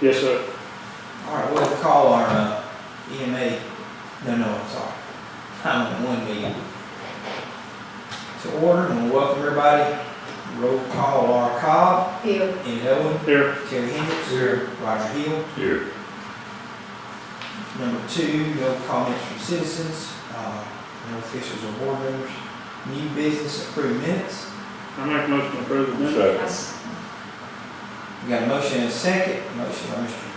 Yes, sir. All right, we'll call our EMA, I'm sorry, 911 meeting to order, and we'll welcome everybody. Roll call, Laura Cobb. Here. Emmett Owen. Here. Terry Hendricks. Here. Roger Hill. Here. Number 2, no comments from citizens, no officials or board members. New business, approved minutes. I make a motion to approve the minutes. Yes. We got a motion and a second. Motion by Mr.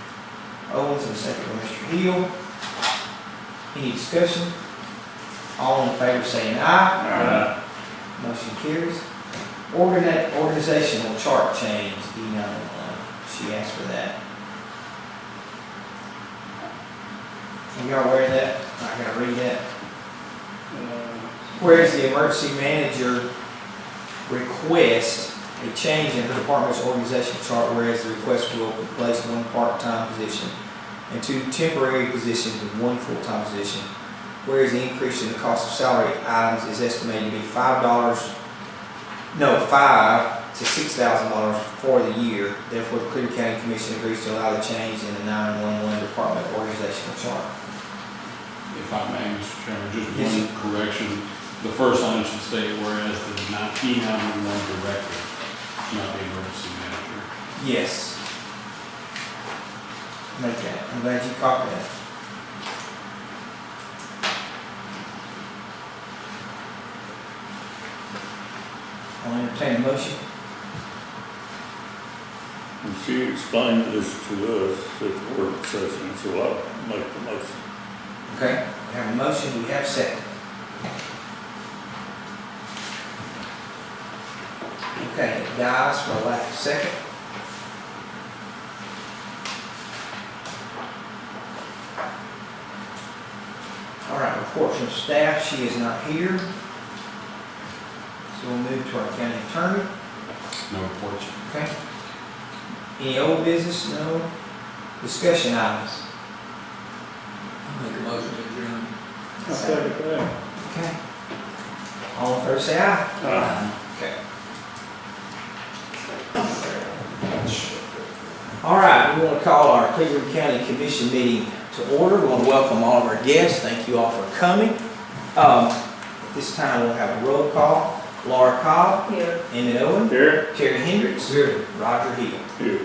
Owens and a second by Mr. Hill. Any discussion? All in favor saying aye. Motion carries. Organizational chart change, she asked for that. Are y'all aware of that? I gotta read that. Whereas the emergency manager requests a change in her department's organizational chart, whereas the request will replace 1 part-time position and 2 temporary positions with 1 full-time position. Whereas the increase in the cost of salary items is estimated to be $5 to $6,000 for the year. Therefore, the Cleburne County Commission agrees to allow the change in the 911 department organizational chart. If I may, Mr. Chairman, just Yes, one correction. The first line should state, whereas the 911 director, not the emergency manager. Yes. Make that. I'm glad you caught that. I'll entertain a motion. And she explained this to us at the work session, so I'll make the motion. Okay, we have a motion, we have a second. Okay, it dies for a lack of second. All right, reports from staff, she is not here. So we'll move to our county attorney. No reports. Okay. Any old business? No. Discussion items? Make a motion to adjourn. I second that. Okay. All in favor say aye. Okay. All right, we want to call our Cleburne County Commission meeting to order. We want to welcome all of our guests. Thank you all for coming. At this time, we'll have a roll call. Laura Cobb. Here. Emmett Owen. Here. Terry Hendricks. Here. Roger Hill. Here.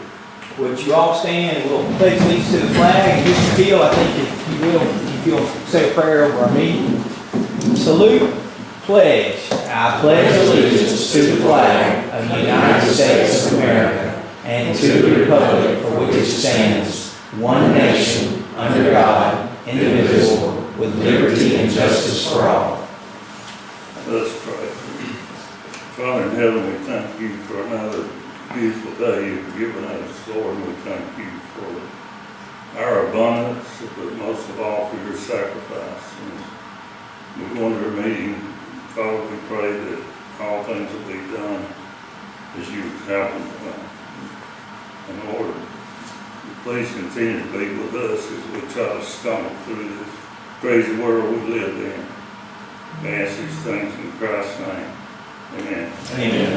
Would you all stand and we'll pledge allegiance to the flag? And Mr. Hill, I think if you will, if you'll say a prayer over our meeting. Salute. Pledge. I pledge allegiance to the flag of the United States of America and to the republic for which it stands, one nation, under God, indivisible, with liberty and justice for all. Let's pray. Father in heaven, we thank you for another beautiful day you've given us, Lord. We thank you for our abundance, but most of all for your sacrifice. And we go into our meeting, Father, we pray that all things will be done as you have them done. And Lord, please continue to be with us as we try to stumble through this crazy world we live in. We ask these things in Christ's name. Amen. Amen.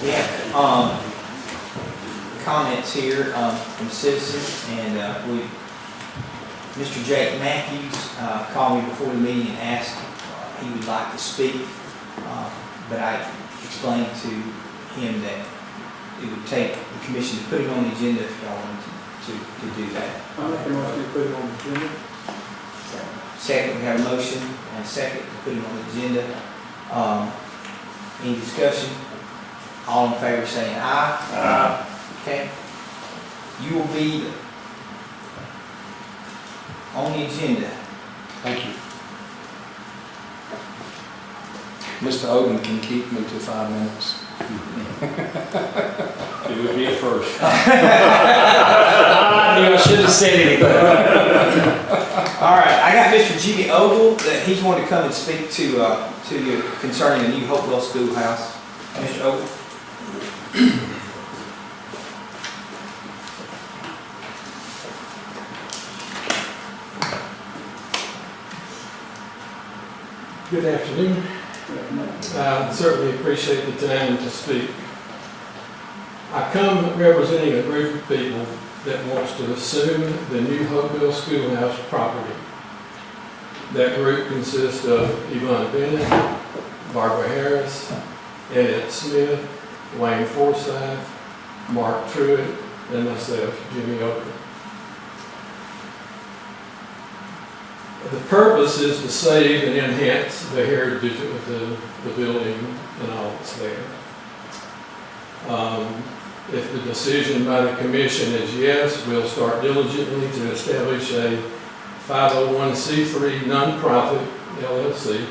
Yeah, comments here from citizens, and Mr. Jake Matthews called me before the meeting and asked if he would like to speak, but I explained to him that it would take the commission to put him on the agenda if y'all wanted to do that. I make a motion to put it on the agenda. Second, we have a motion and a second to put him on the agenda. Any discussion? All in favor saying aye. Aye. Okay. You will be on the agenda. Thank you. Mr. Odom can keep me to 5 minutes. It would be a first. I knew I should have said anything. All right, I got Mr. Jimmy Ogle that he's wanting to come and speak to you concerning the new Hopewell Schoolhouse. Mr. Ogle. Good afternoon. I certainly appreciate the time to speak. I come representing a group of people that wants to assume the new Hopewell Schoolhouse property. That group consists of Yvonne Bennett, Barbara Harris, Ed Smith, Wayne Forsyth, Mark Truitt, and myself, Jimmy Oaker. The purpose is to save and enhance the heritage of the building and all that's there. If the decision by the commission is yes, we'll start diligently to establish a 501c3 nonprofit LLC.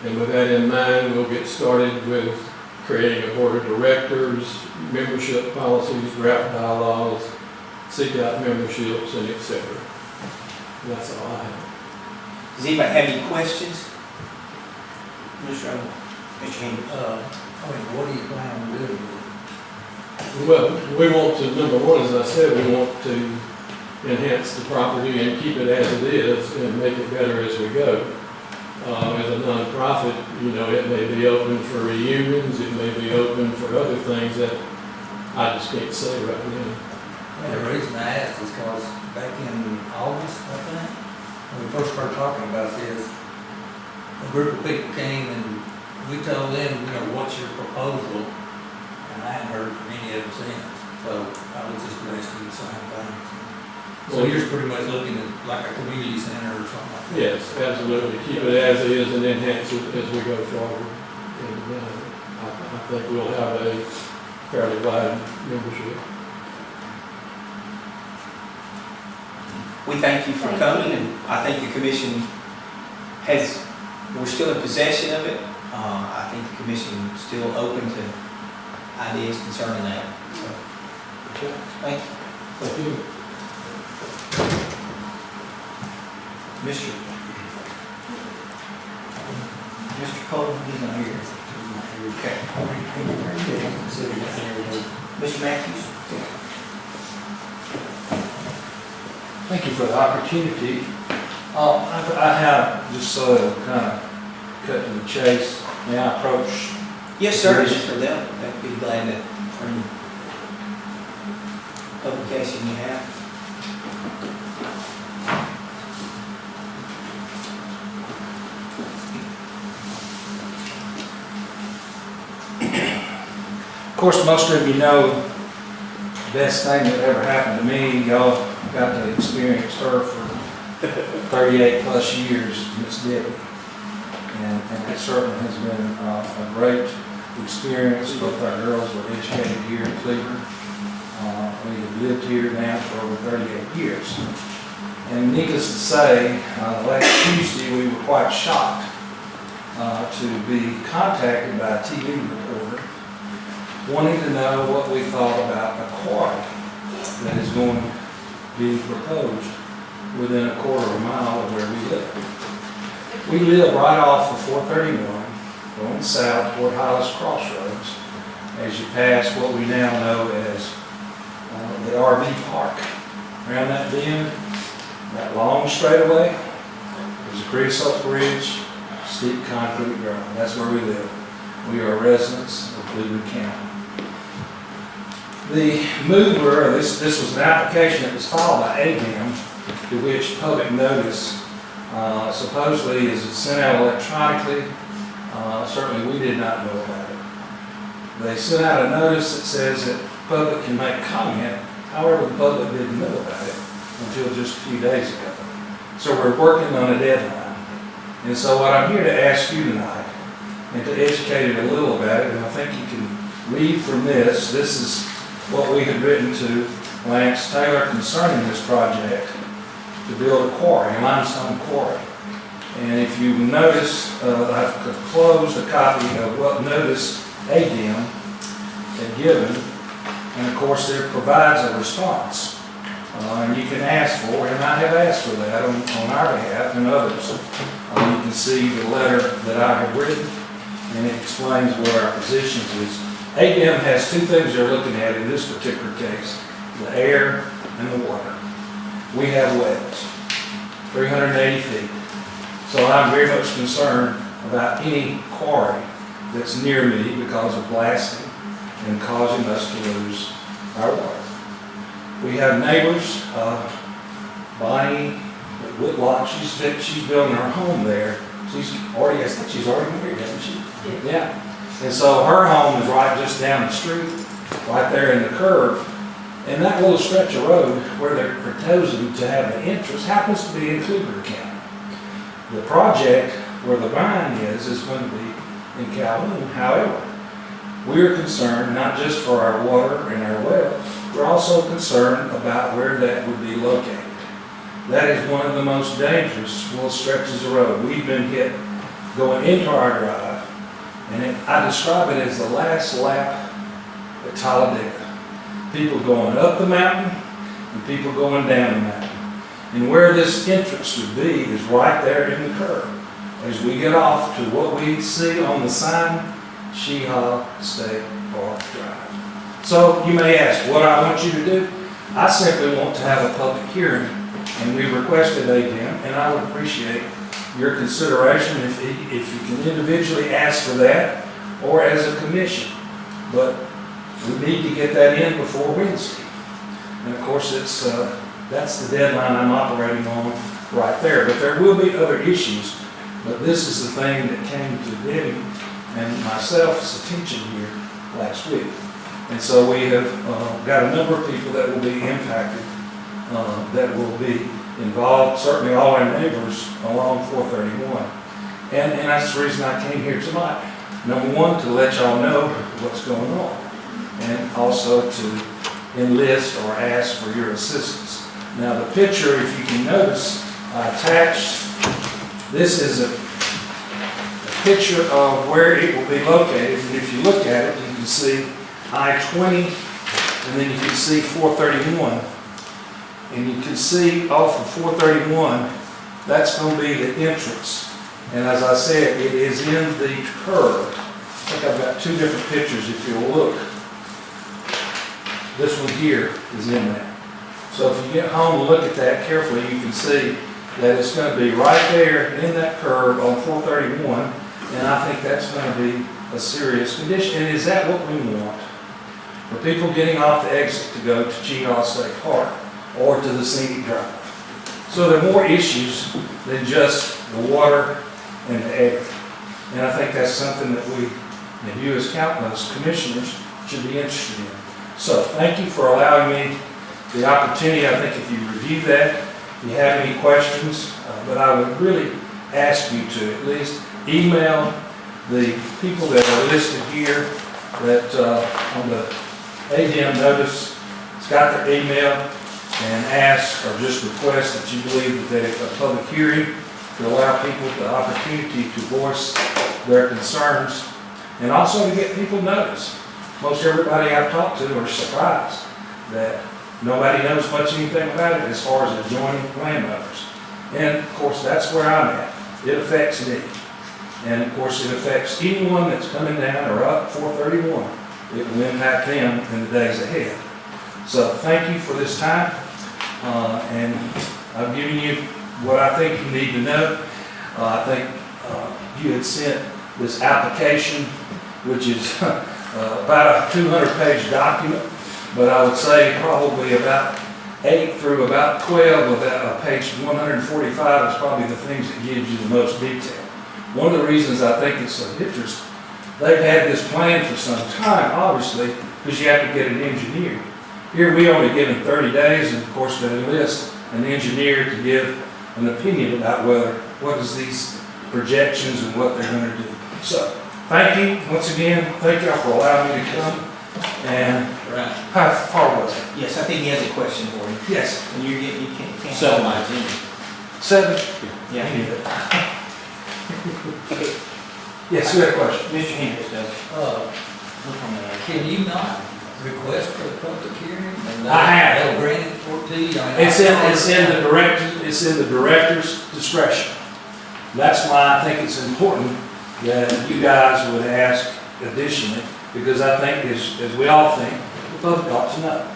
And with that in mind, we'll get started with creating a board of directors, membership policies, draft bylaws, seek out memberships, and etc. That's all I have. Does anybody have any questions? Mr. Henry? What do you plan on doing with it? Well, we want to, number one, as I said, we want to enhance the property and keep it as it is and make it better as we go. As a nonprofit, you know, it may be open for reunions, it may be open for other things that I just can't say right now. Well, the reason I asked is because back in August, I think, when we first started talking about this, a group of people came and we told them, you know, what's your proposal? And I hadn't heard from any of them since. So I was just asking the same thing. So you're pretty much looking at like a community center or something like that? Yes, absolutely. Keep it as is and enhance it as we go forward. And I think we'll have a fairly wide membership. We thank you for coming, and I think the commission we're still in possession of it. I think the commission is still open to ideas concerning that. So, Okay. thank you. Thank you. Mr. Cole, he's not here. Okay. Mr. Matthews? Thank you for the opportunity. I have, just so to kind of cut to the chase, may I approach? Yes, sir. Just for them. I'd be glad that from publication you have. Of course, most of you know the best thing that ever happened to me. Y'all got to experience her for 38 plus years, Miss Debbie. And it certainly has been a great experience. Both our girls were educated here in Cleburne. We have lived here now for over 38 years. And needless to say, last Tuesday we were quite shocked to be contacted by a TV reporter wanting to know what we thought about a quarry that is going to be proposed within a quarter of a mile of where we live. We live right off of 431, going south toward Hollis Crossroads, as you pass what we now know as the RV park. Around that bend, that long straightaway, there's a creosote bridge, steep concrete drive. That's where we live. We are residents of Cleburne County. The mover, this was an application that was filed by ADM, to which public notice supposedly is sent out electronically. Certainly we did not know about it. They sent out a notice that says that the public can make comment. However, the public didn't know about it until just a few days ago. So we're working on a deadline. And so what I'm here to ask you tonight, and to educate you a little about it, and I think you can read from this. This is what we had written to Lance Taylor concerning this project to build a quarry, a limestone quarry. And if you notice, I've closed a copy of what notice ADM had given, and of course it provides a response. And you can ask for, and I have asked for that on our behalf and others. You can see the letter that I have written, and it explains what our positions is. ADM has two things they're looking at in this particular case, the air and the water. We have wells, 380 feet. So I'm very much concerned about any quarry that's near me because of blasting and causing us to lose our water. We have neighbors, Bonnie Whitlock, she's building her home there. I think she's already married, hasn't she? Yeah. And so her home is right just down the street, right there in the curve. And that little stretch of road where they're proposing to have the entrance happens to be in Cleburne County. The project where the mine is going to be in Calhoun. However, we're concerned not just for our water and our well, we're also concerned about where that would be located. That is one of the most dangerous little stretches of road. We've been hit going into our drive, and I describe it as the last lap at Talladega. People going up the mountain and people going down the mountain. And where this entrance would be is right there in the curve. As we get off to what we see on the sign, Sheehaw State Park Drive. So you may ask, what I want you to do? I simply want to have a public hearing, and we requested ADM, and I would appreciate your consideration if you can individually ask for that or as a commission. But we need to get that in before Wednesday. And of course, that's the deadline I'm operating on right there. But there will be other issues. But this is the thing that came to Debbie and myself's attention here last week. And so we have got a number of people that will be impacted, that will be involved, certainly all our neighbors along 431. And that's the reason I came here tonight. Number one, to let y'all know what's going on, and also to enlist or ask for your assistance. Now the picture, if you can notice, I attached, this is a picture of where it will be located. And if you look at it, you can see I-20, and then you can see 431. And you can see off of 431, that's going to be the entrance. And as I said, it is in the curve. I think I've got two different pictures if you'll look. This one here is in that. So if you get home and look at that carefully, you can see that it's going to be right there in that curve on 431. And I think that's going to be a serious condition. And is that what we want? For people getting off the exit to go to Sheehaw State Park or to the scenic drive. So there are more issues than just the water and the air. And I think that's something that we, and you as commissioners, should be interested in. So thank you for allowing me the opportunity. I think if you review that, if you have any questions, but I would really ask you to at least email the people that are listed here that on the ADM notice, it's got their email, and ask or just request that you believe that a public hearing to allow people the opportunity to voice their concerns, and also to get people notice. Most everybody I've talked to are surprised that nobody knows much anything about it as far as adjoining landowners. And of course, that's where I'm at. It affects me. And of course, it affects anyone that's coming down or up 431. It will impact them in the days ahead. So thank you for this time. And I've given you what I think you need to know. I think you had sent this application, which is about a 200-page document, but I would say probably about 8 through about 12 of that, page 145 is probably the things that gives you the most detail. One of the reasons I think it's of interest, they've had this plan for some time, obviously, because you have to get an engineer. Here we only given 30 days, and of course they enlist an engineer to give an opinion about what is these projections and what they're going to do. So, thank you once again. Thank y'all for allowing me to come. And how far was it? Yes, I think he has a question for you. Yes. And you can't. So my team. 7? Yeah. Yes, you had a question. Mr. Hendricks does. Can you not request for a public hearing? And I have. they'll grant it for to you? It's in the director's discretion. That's why I think it's important that you guys would ask additionally, because I think, as we all think, the public ought to know.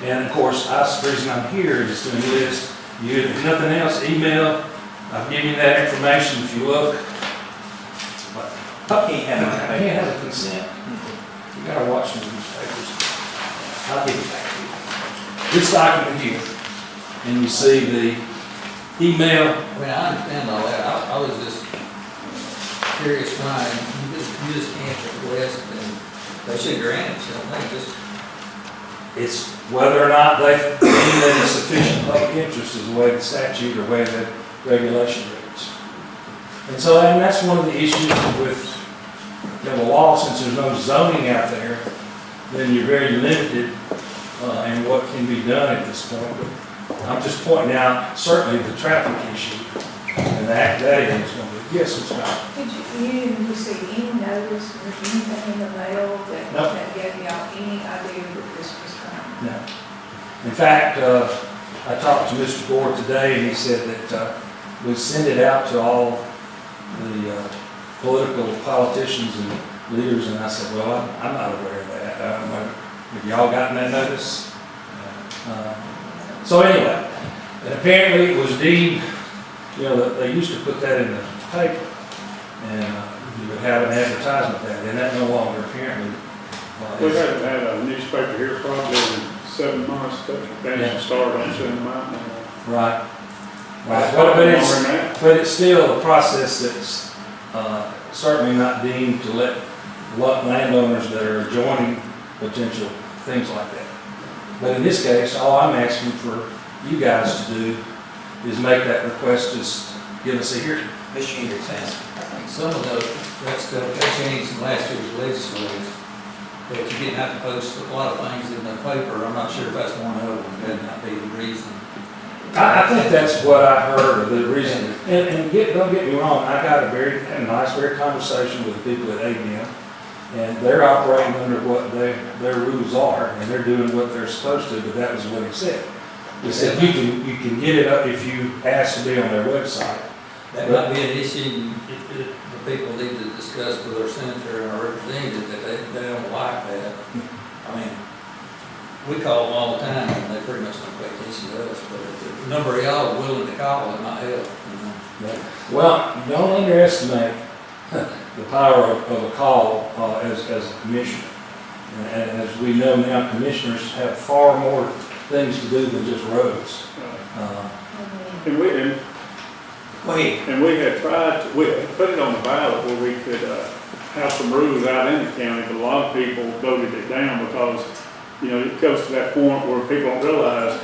And of course, the reason I'm here is to enlist you. If nothing else, email. I've given you that information. If you look, I can't have I my can't have a consent. You gotta watch the newspapers. I'll give it back to you. This document here, and you see the email. I mean, I understand all that, I was just curious why, you just can't request, and they should grant it, shouldn't they, just, It's whether or not they deem that it's sufficient public interest is the way the statute or way the regulation reads. And so, and that's one of the issues with the law, since there's no zoning out there, then you're very limited in what can be done at this point. But I'm just pointing out certainly the traffic issue, and that is going to be, yes, it's not. Did you didn't receive any notice or anything in the mail that, No. that gave y'all any idea that this was coming? No. In fact, I talked to Mr. Gore today, and he said that we send it out to all the political politicians and leaders, and I said, well, I'm not aware of that. Have y'all gotten that notice? So anyway, and apparently it was deemed, you know, that they used to put that in the paper, and you would have an advertisement there, and that no longer apparently We is. haven't had a newspaper here probably in 7 months, that started on Cinder Mountain. Right. Right, Longer but it's still a process that's certainly not deemed to let landowners that are adjoining potential things like that. But in this case, all I'm asking for you guys to do is make that request, just give us a hearing. Mr. Hendricks, I think some of that stuff got changed in last year's legislature, that you didn't have to post a lot of things in the paper, I'm not sure if that's one of them, that might be the reason. I think that's what I heard of the reason. And don't get me wrong, I got had a nice, very conversation with the people at ABM, and they're operating under what their rules are, and they're doing what they're supposed to, but that was what he said. He said, you can get it up if you ask to be on their website. That might be an issue the people need to discuss with their senator and our representative, that they don't like that. I mean, we call them all the time, and they pretty much don't pay attention to us, but if a number of y'all are willing to call, it might help, you know. Well, don't underestimate the power of a call as a commissioner. And as we know now, commissioners have far more things to do than just roads. And we, and Go ahead. And we had tried, we had put it on the ballot where we could have some rules out in the county, but a lot of people voted it down because, you know, it goes to that point where people don't realize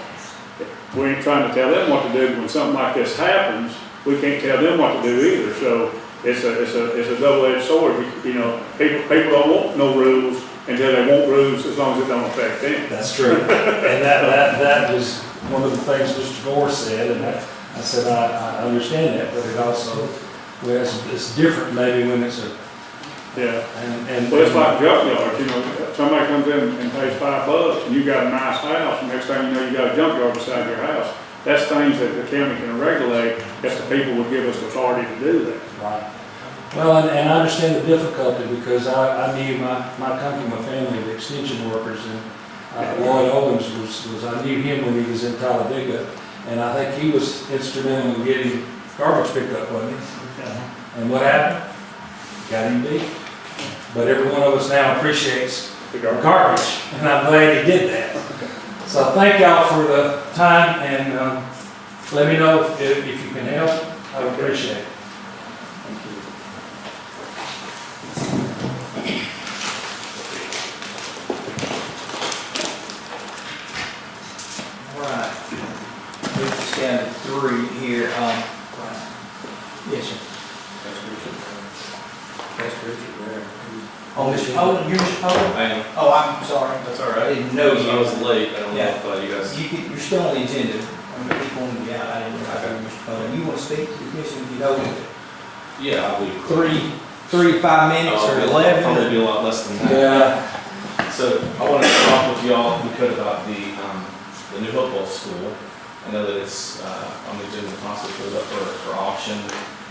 we ain't trying to tell them what to do, but when something like this happens, we can't tell them what to do either. So it's a double-edged sword. You know, people don't want no rules until they want rules as long as it don't affect them. That's true. And that was one of the things Mr. Gore said, and I said, I understand that, but it also, well, it's different maybe when it's a. Yeah. And Well, it's like junkyards, you know, somebody comes in and pays $5 and you got a nice house, and next thing you know, you got a junkyard beside your house. That's things that the county can regulate if the people would give us the authority to do that. Right. Well, and I understand the difficulty because I knew my company, my family of extension workers, and Lloyd Owens was, I knew him when he was in Talladega, and I think he was instrumental in getting garbage pickup, wasn't he? And what happened? Got him beat. But every one of us now appreciates The garbage, and I'm glad he did that. So thank y'all for the time, and let me know if you can help. I would appreciate it. Thank you. All right. Move this down to 3 here. Yes, sir. That's Richard there. Oh, Mr. Poland, you're Mr. Poland? I am. Oh, I'm sorry. That's all I right. didn't know you. I was late. I don't know Yeah. if you guys. You're still on the agenda. I'm going to keep on, yeah, I didn't know you were Mr. Poland. You want to speak to the commission, if you know, Yeah, I'll be. 3 to 5 minutes or I'll 11? probably do a lot less than that. Yeah. So I wanted to talk with y'all, if we could, about the new Hopewell School. I know that it's on the agenda possibly put it up for auction.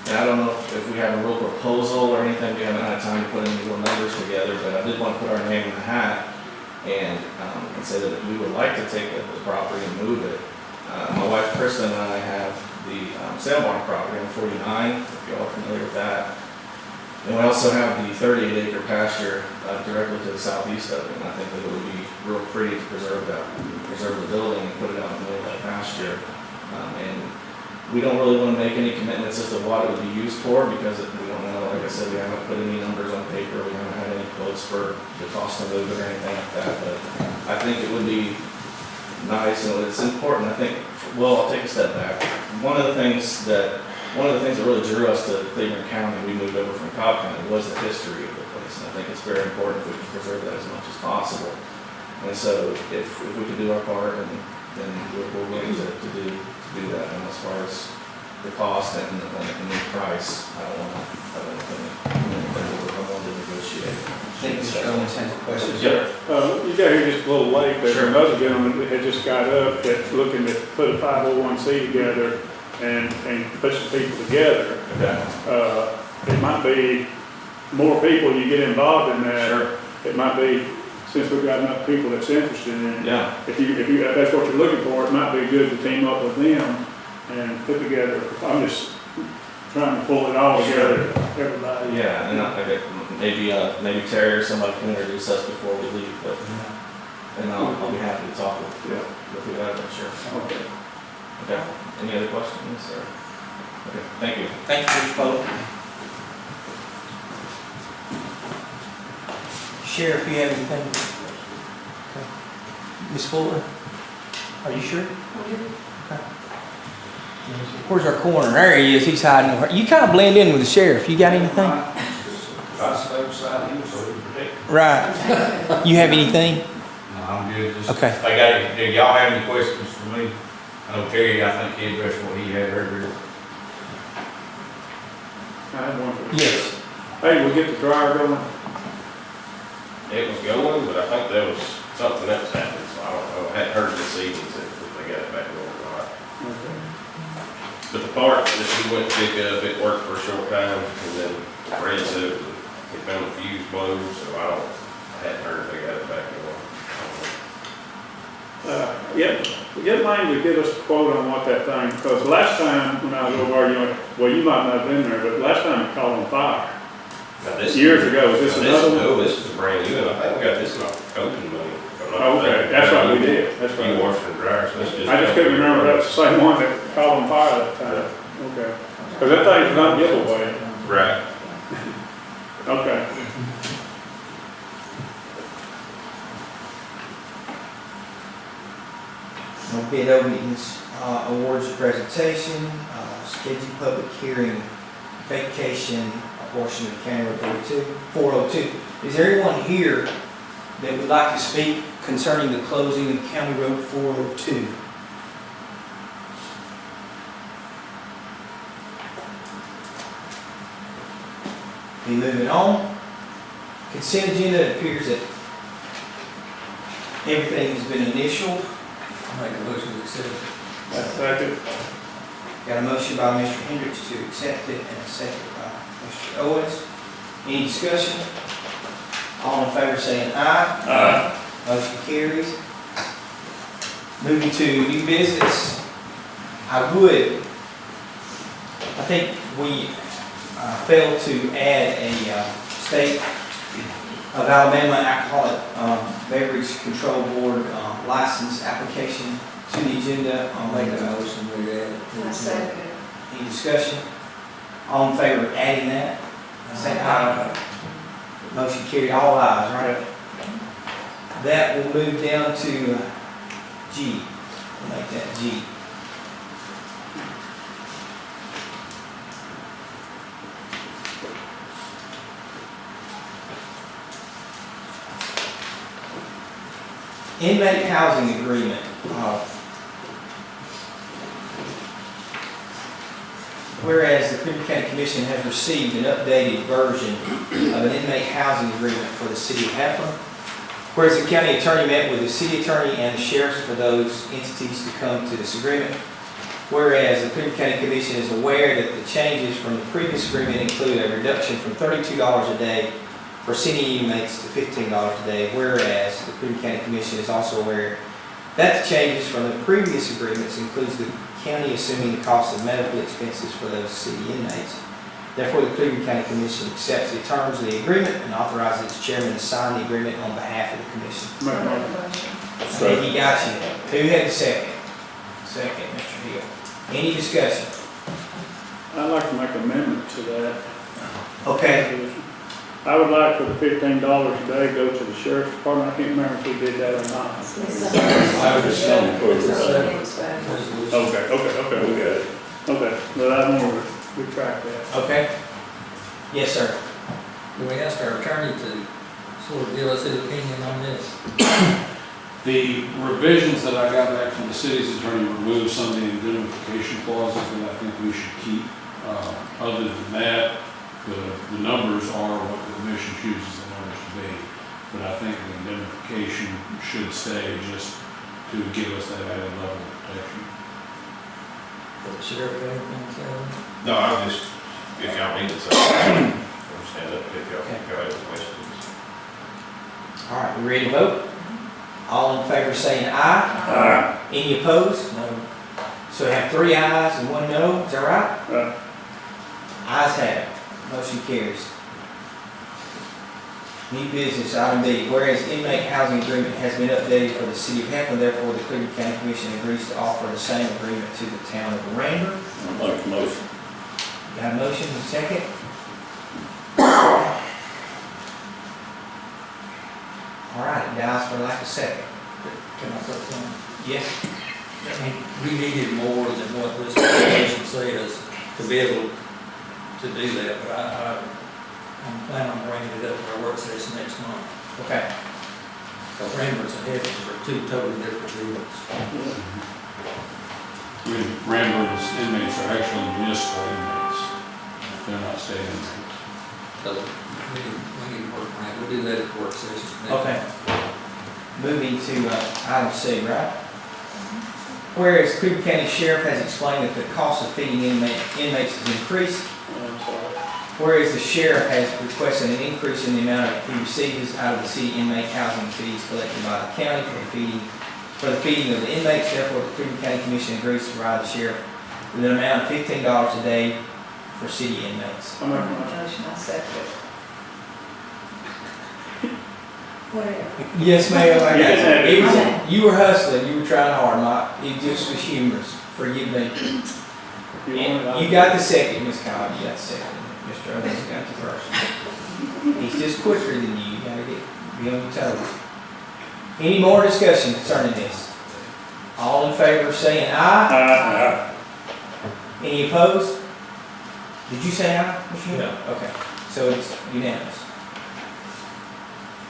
And I don't know if we have a real proposal or anything. We haven't had time to put any real numbers together, but I did want to put our name in the hat and say that we would like to take the property and move it. My wife Kristen and I have the sale barn property on 49, if y'all are familiar with that. And we also have the 38-acre pasture directly to the southeast of it, and I think that it would be real pretty to preserve the building and put it out in the middle of that pasture. And we don't really want to make any commitments as to what it would be used for, because we don't know, like I said, we haven't put any numbers on paper, we haven't had any quotes for the cost to move it or anything like that, but I think it would be nice, and it's important, I think, well, I'll take a step back. One of the things that really drew us to Cleburne County, we moved over from Cobb County, was the history of the place, and I think it's very important that we can preserve that as much as possible. And so if we can do our part, and then we're willing to do that. And as far as the cost and the price, I don't want to negotiate. I think Mr. Owens has a question. You got here just a little late, there's Sure. another gentleman that had just got up that's looking to put a 501c together and put some people together. Okay. It might be more people you get involved in that. Sure. It might be, since we've got enough people that's interested in it. Yeah. If that's what you're looking for, it might be good to team up with them and put together, I'm just trying to pull it all together, everybody. Yeah, and maybe Terry or somebody can introduce us before we leave, but, and I'll be happy to talk with you about it, sure. Okay. Okay, any other questions, or? Okay, thank you. Thank you, Mr. Pope. Sheriff, you have anything? Okay. Ms. Fuller, are you sure? Okay. Where's our coroner? There he is, he's hiding. You kind of blend in with the sheriff. You got anything? Right. You have anything? No, I'm good. Just, Okay. If do y'all have any questions for me? I know Terry, I think he addressed what he had earlier. I have one for you. Yes. Hey, we get the dryer going? It was going, but I think there was something else happened, so I don't know. I hadn't heard this evening if they got it back going or not. Okay. But the part that we went to pick up, it worked for a short time, and then Fred said he found a fuse blown, so I hadn't heard if they got it back going. Get Lane to give us a quote on what that thing, because last time when I was over there, well, you might not have been there, but last time it caught on fire. Now, this Years ago, is this another one? No, this is brand new, and I think we got this off coaching money. Oh, okay, that's right, we did, that's You right. washer and dryer, so that's just. I just couldn't remember, if that's the same one that caught on fire that time. Okay. Because that thing's not giveaway. Right. Okay. No bid openings, awards presentation, scheduled public hearing, vacation, portion of County Road 402. Is there anyone here that would like to speak concerning the closing of County Road 402? Be moving on. Consent agenda, it appears that everything has been initialed. I'll make a motion to accept it. Second. Got a motion by Mr. Hendricks to accept it and a second by Mr. Owens. Any discussion? All in favor saying aye. Aye. Motion carries. Moving to new business. I think we failed to add a state of Alabama Alcoholic Beverage Control Board license application to the agenda. I'll make a motion to add. I second it. Any discussion? All in favor of adding that? Say aye. Motion carried, all ayes, right? That will move down to G. We'll make that G. Inmate housing agreement. Whereas the Cleburne County Commission has received an updated version of an inmate housing agreement for the city of Heflin. Whereas the county attorney met with the city attorney and the sheriffs for those entities to come to this agreement. Whereas the Cleburne County Commission is aware that the changes from the previous agreement include a reduction from $32 a day for senior inmates to $15 a day. Whereas the Cleburne County Commission is also aware that the changes from the previous agreements includes the county assuming the cost of medical expenses for those city inmates. Therefore, the Cleburne County Commission accepts the terms of the agreement and authorizes its chairman to sign the agreement on behalf of the commission. Make a Make a motion. motion. Okay, he got you. Who had the second? Second, Mr. Hill. Any discussion? I'd like to make an amendment to that. Okay, I would like for the $15 a day go to the sheriff's department. I can't remember if we did that or not. I was just for It's the- resolution. Okay, We got it. okay. But I want to retract that. okay. Yes, sir. Do we ask our attorney to sort of give us his opinion on this? The revisions that I got back from the city's attorney removed some of the indemnification clauses that I think we should keep. Other than that, the numbers are what the commission chooses the numbers to be. But I think the indemnification should stay just to give us that added level of protection. Does the sheriff have anything to say? No, I just, if y'all need it, so I'm stand up if y'all have any questions. All right, we ready to vote? All in favor saying aye? Any opposed? No. So we have 3 ayes and 1 no, is that right? Right. Ayes have it. Motion carries. New business, item D, whereas inmate housing agreement has been updated for the city of Heflin, therefore the Cleburne County Commission agrees to offer the same agreement to the town of Randburg. I'll make a motion. Got a motion and a second? All right, it dies for lack of second. Can I say something? Yes? I mean, we needed more than what this resolution says to be able to do that, but I'm planning on bringing it up for our work session next month. Okay. Because Randall's and Evans are 2 totally different deals. Randburg's inmates are actually municipal inmates. They're not state inmates. So we need to work on that. We'll do that at the work session. Okay. Moving to item C, right? Whereas Cleburne County Sheriff has explained that the cost of feeding inmates has increased. I'm sorry. Whereas the sheriff has requested an increase in the amount he receives out of the city inmate housing fees collected by the county for the feeding of the inmates, therefore the Cleburne County Commission agrees to provide the sheriff with an amount of $15 a day for city inmates. I make a motion. Motion, I second it. Whatever. Yes, ma'am, I You got can have it. you. You were hustling, you were trying hard, it just was humorous, forgive me. You got the second, Ms. Cobb, you got the second. Mr. Evans got the first. He's just quicker than you, you gotta be on your toes. Any more discussion concerning this? All in favor saying aye? Aye. Any opposed? Did you say aye, Mr. Hill? No. Okay, so it's unanimous.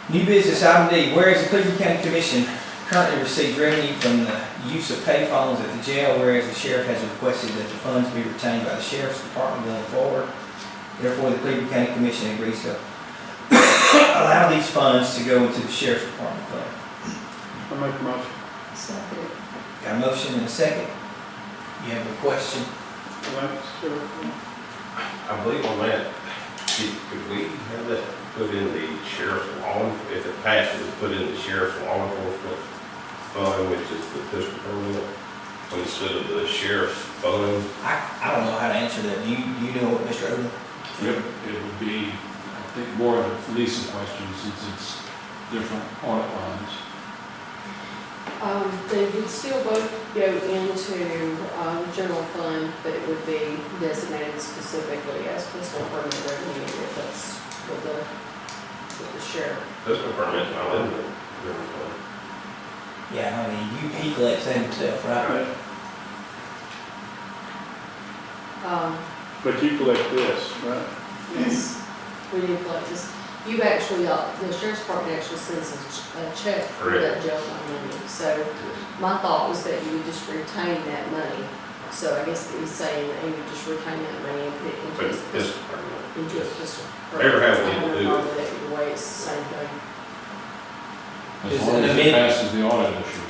New business item D, whereas the Cleburne County Commission currently receives revenue from the use of pay phones at the jail, whereas the sheriff has requested that the funds be retained by the sheriff's department going forward. Therefore, the Cleburne County Commission agrees to allow these funds to go into the sheriff's department fund. I make a motion. Second it. Got a motion and a second? You have a question? I believe on that, could we have that put in the sheriff's law, if it passes, put in the sheriff's law enforcement fund, which is the pistol permit, instead of the sheriff's fund? I don't know how to answer that. Do you know what, Mr. Odom? It would be, I think, more of a Lisa question since it's different audit lines. They would still both go into the general fund, but it would be designated specifically as fiscal permit revenue if it's with the sheriff. Pistol permit, not in the general fund. Yeah, I mean, he collects that himself, right? But you collect this, right? Yes, we do collect this. You actually, the sheriff's department actually sends a check for that jail fund money. So my thought was that you would just retain that money. So I guess he's saying that he would just retain that money and put it into his Pistol permit. pistol. Never have we to do it. Either way, it's the same thing. As Is long it as it amended? passes the audit issue.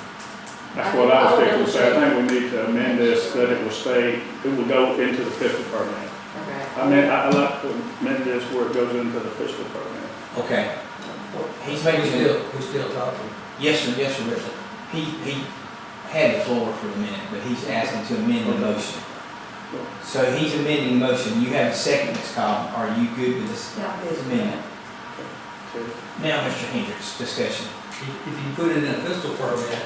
That's what I was thinking, so I think we need to amend this, that it will stay, it will go into the pistol permit. Okay. I mean, I like to amend this where it goes into the pistol permit. Okay. He's making We're still talking. Yes, sir, Richard. He had the floor for a minute, but he's asking to amend the motion. So he's amending the motion. You have a second, Ms. Cobb. Are you good with this Yeah, good. amendment? Now, Mr. Hendricks, discussion. If you put it in a pistol permit,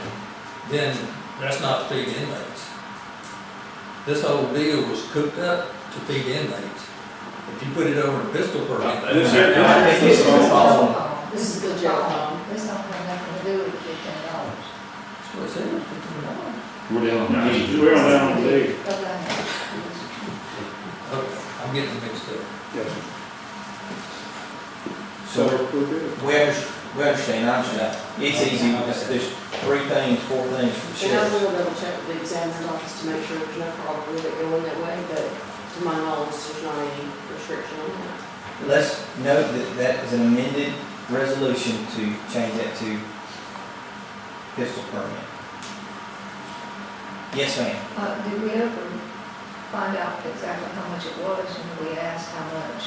then that's not to feed inmates. This whole deal was cooked up to feed inmates. If you put it over a pistol permit. This is the following. This is the jail phone. This don't have nothing to do with $15. That's what it said, $15. We're down No, on D. we're on down on D. Okay. Okay, I'm getting mixed up. Yes, sir. So we're good. we understand, I understand. It's easy, because there's 3 things, 4 things for the And I sheriff. will double check with the examiner's office to make sure there's no problem with it going that way, but to my knowledge, there's not any restriction on that. Let's note that that is an amended resolution to change that to pistol permit. Yes, ma'am. Did we ever find out exactly how much it was when we asked how much?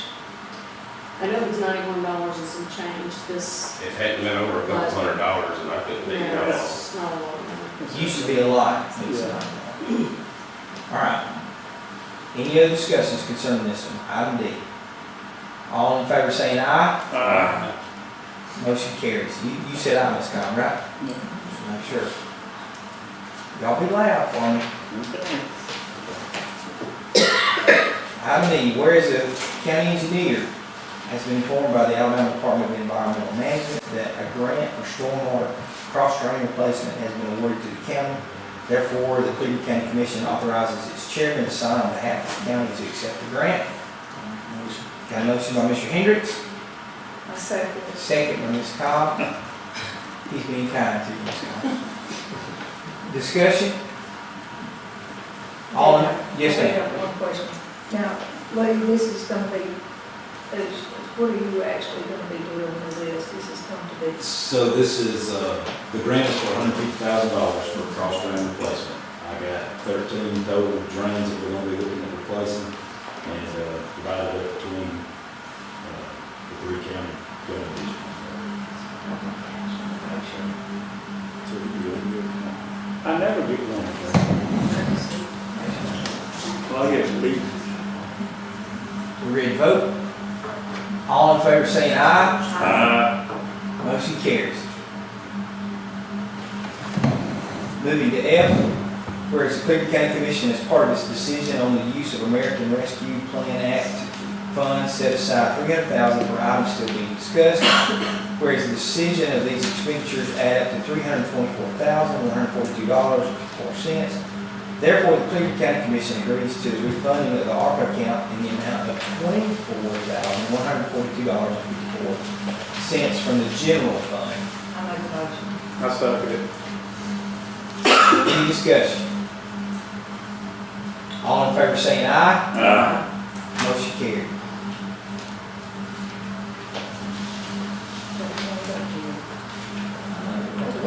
I know it was $91 and some change, this, It hadn't been over a couple $100 and I couldn't figure it out. it's not a lot of money. It used to be a lot. It's not. All right. Any other discussions concerning this one? Item D. All in favor saying aye? Motion carries. You said aye, Ms. Cobb, right? Yeah. Just make sure. Y'all be loud for me. Item D, whereas the county engineer has been informed by the Alabama Department of Environmental Management that a grant for stormwater cross-drain replacement has been awarded to the county. Therefore, the Cleburne County Commission authorizes its chairman to sign on behalf of the county to accept the grant. Got a motion by Mr. Hendricks, I second. second by Ms. Cobb. He's being kind to you, Ms. Cobb. Discussion? All in, yes, I ma'am. have one question. Now, lady, this is gonna be, what are you actually gonna be doing with this? This is going to be, So this is, the grant is for $150,000 for cross drain replacement. I got 13 total drains that we're gonna be looking at replacing and, divided up between, the 3 county governments. So we're good. I never get one of those. Well, I get beat. We ready to vote? All in favor saying aye? Motion carries. Moving to F, whereas the Cleburne County Commission, as part of its decision on the use of American Rescue Plan Act funds, set aside $300,000 for items still being discussed. Whereas the decision of these expenditures add up to $324,142.04. Therefore, the Cleburne County Commission agrees to the refunding of the ARPA account in the amount of $24,142.54 from the general fund. I make a motion. I second it. Any discussion? All in favor saying aye? Motion carried.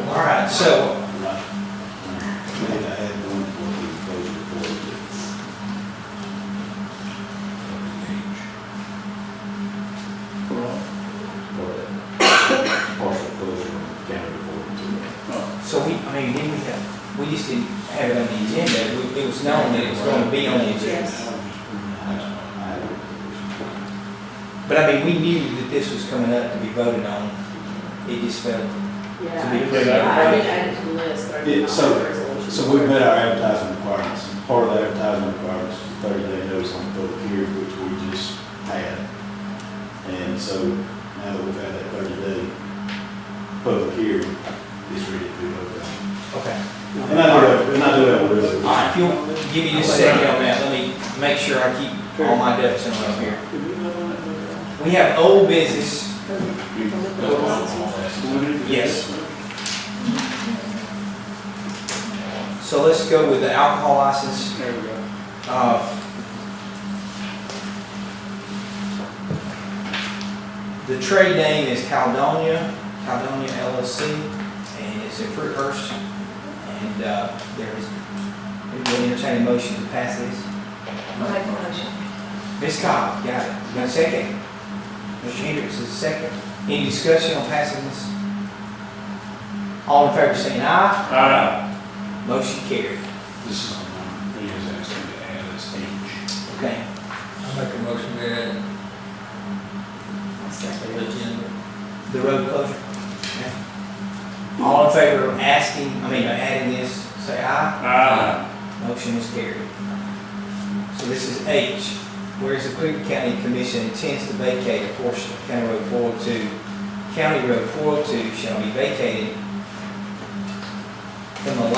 All right, so Maybe I had one for the closure report. For that partial closure of the county report. so didn't we just didn't have it on the agenda. It was known that it was going to be on the agenda. But we knew that this was coming up to be voted on. It just felt, Yeah, To be I clear, did add it to the list, but I did not. So we've met our advertising requirements. Part of the advertising requirements is 30-day notice on public hearing, which we just had. And so now that we've had that 30-day public hearing, it's ready to be voted on. okay. And I do have a resolution. All right, if you'll give me just a second on that, let me make sure I keep all my ducks in a row here. We have old business. Yes. So let's go with the alcohol license. There we go. The trade name is Caledonia LLC, and it's in Fruithurst. And there is, we will entertain a motion to pass this. I make a motion. Ms. Cobb, got it. You got a second? Mr. Hendricks is a second. Any discussion on passing this? All in favor saying aye? Motion carried. This is, he is asking to add as H. Okay. I make a motion we add I'll second the it. agenda. The road closure. Okay. All in favor of adding this, say aye. Motion is carried. So this is H. Whereas the Cleburne County Commission intends to vacate a portion of County Road 402, County Road 402 shall be vacated from the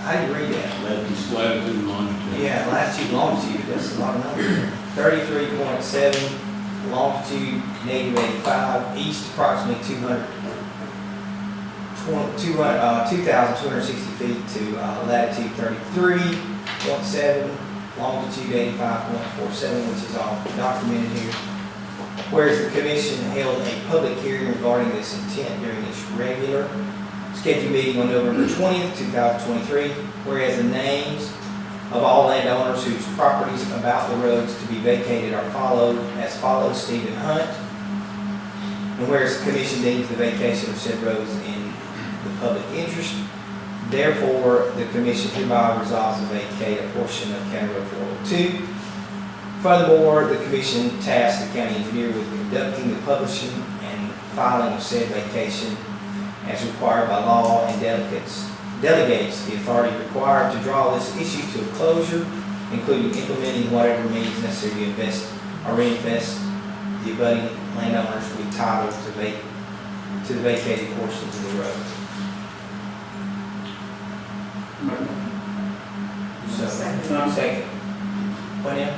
how do you read that? Latitude and longitude. Yeah, latitude, longitude, that's a lot of numbers. 33.7, longitude -85, east approximately 2,260 feet to latitude 33.7, longitude 85.47, which is all documented here. Whereas the commission held a public hearing regarding this intent during its regular scheduled meeting on November 20th, 2023, whereas the names of all landowners whose properties about the roads to be vacated are as follows: Stephen Hunt. And whereas the commission deems the vacation of said roads in the public interest, therefore the commission hereby resolves to vacate a portion of County Road 402. Furthermore, the commission tasked the county engineer with conducting the publishing and filing of said vacation as required by law, and delegates the authority required to draw this issue to a closure, including implementing whatever means necessary to invest or reinvest the abutting landowners with title to the vacated portions of the road. So, second. What now?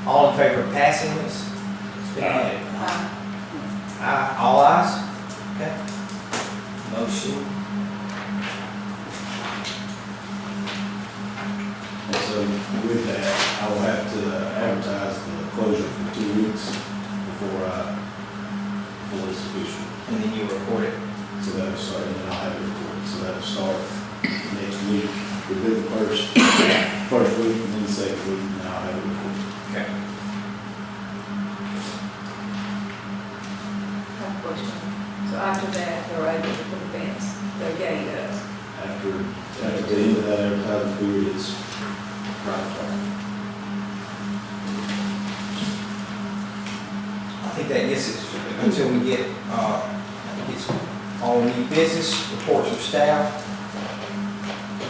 All in favor of passing this? It's been added. Aye. All ayes? Okay. Motion. And so with that, I will have to advertise the closure for 2 weeks before it's official. And then you report it. So that'll start, and then I'll have it recorded. So that'll start next week. We'll do the first week, and then the second week, and then I'll have it recorded. Okay. I have a question. So after that, they're able to put a fence, their gate up. After the end of that advertising period is right. I think that this is until we get all new business reports of staff.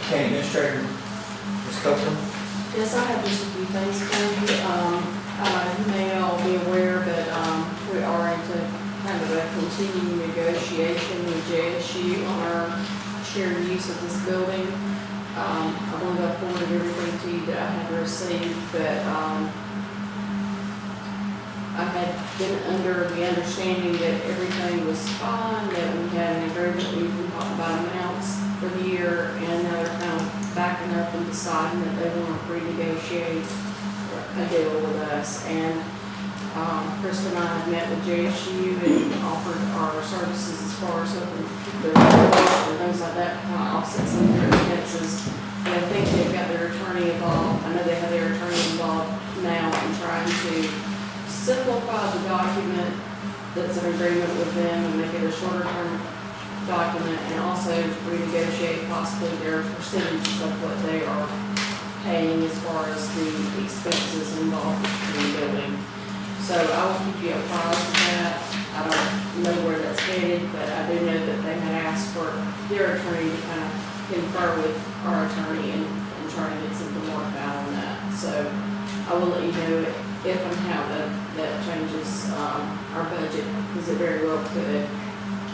County Administrator, Ms. Copeland. Yes, I have just a few things for you. You may all be aware, but we are into kind of a continuing negotiation with JSU on our shared use of this building. I wanted to forward everything to you that I had received, but I had been under the understanding that everything was fine, that we had an agreement, we can talk about amounts for the year, and now they're kind of backing up and deciding that they want to renegotiate a deal with us. And Krista and I have met with JSU and offered our services as far as helping the and things like that, kind of offset some of their expenses. And I think they've got their attorney involved. I know they have their attorney involved now in trying to simplify the document that's an agreement with them and make it a shorter term document, and also renegotiate possibly their percentages of what they are paying as far as the expenses involved in the building. So I will keep you apprised of that. I don't know where that's headed, but I do know that they had asked for their attorney to kind of confer with our attorney and try to get something worked out on that. So I will let you know if and how that changes our budget, because it very well could.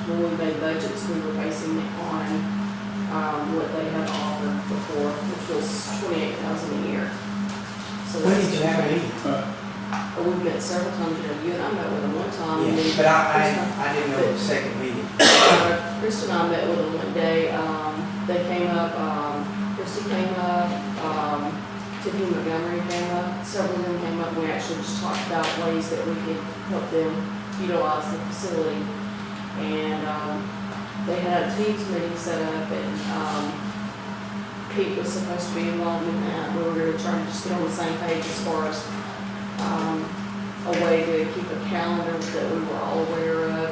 When we made budgets, we were basing it on what they had offered before, which was $28,000 a year. So When that's did you have a meeting? We've met several times, you and I met with them one time. and then But I Krista- didn't know the second meeting. Krista and I met with them one day. They came up, Krista came up, Tiffany Montgomery came up, several of them came up. We actually just talked about ways that we could help them utilize the facility. And they had a Teams meeting set up, and Pete was supposed to be involved in that. We were going to try to just get on the same page as far as a way to keep a calendar that we were all aware of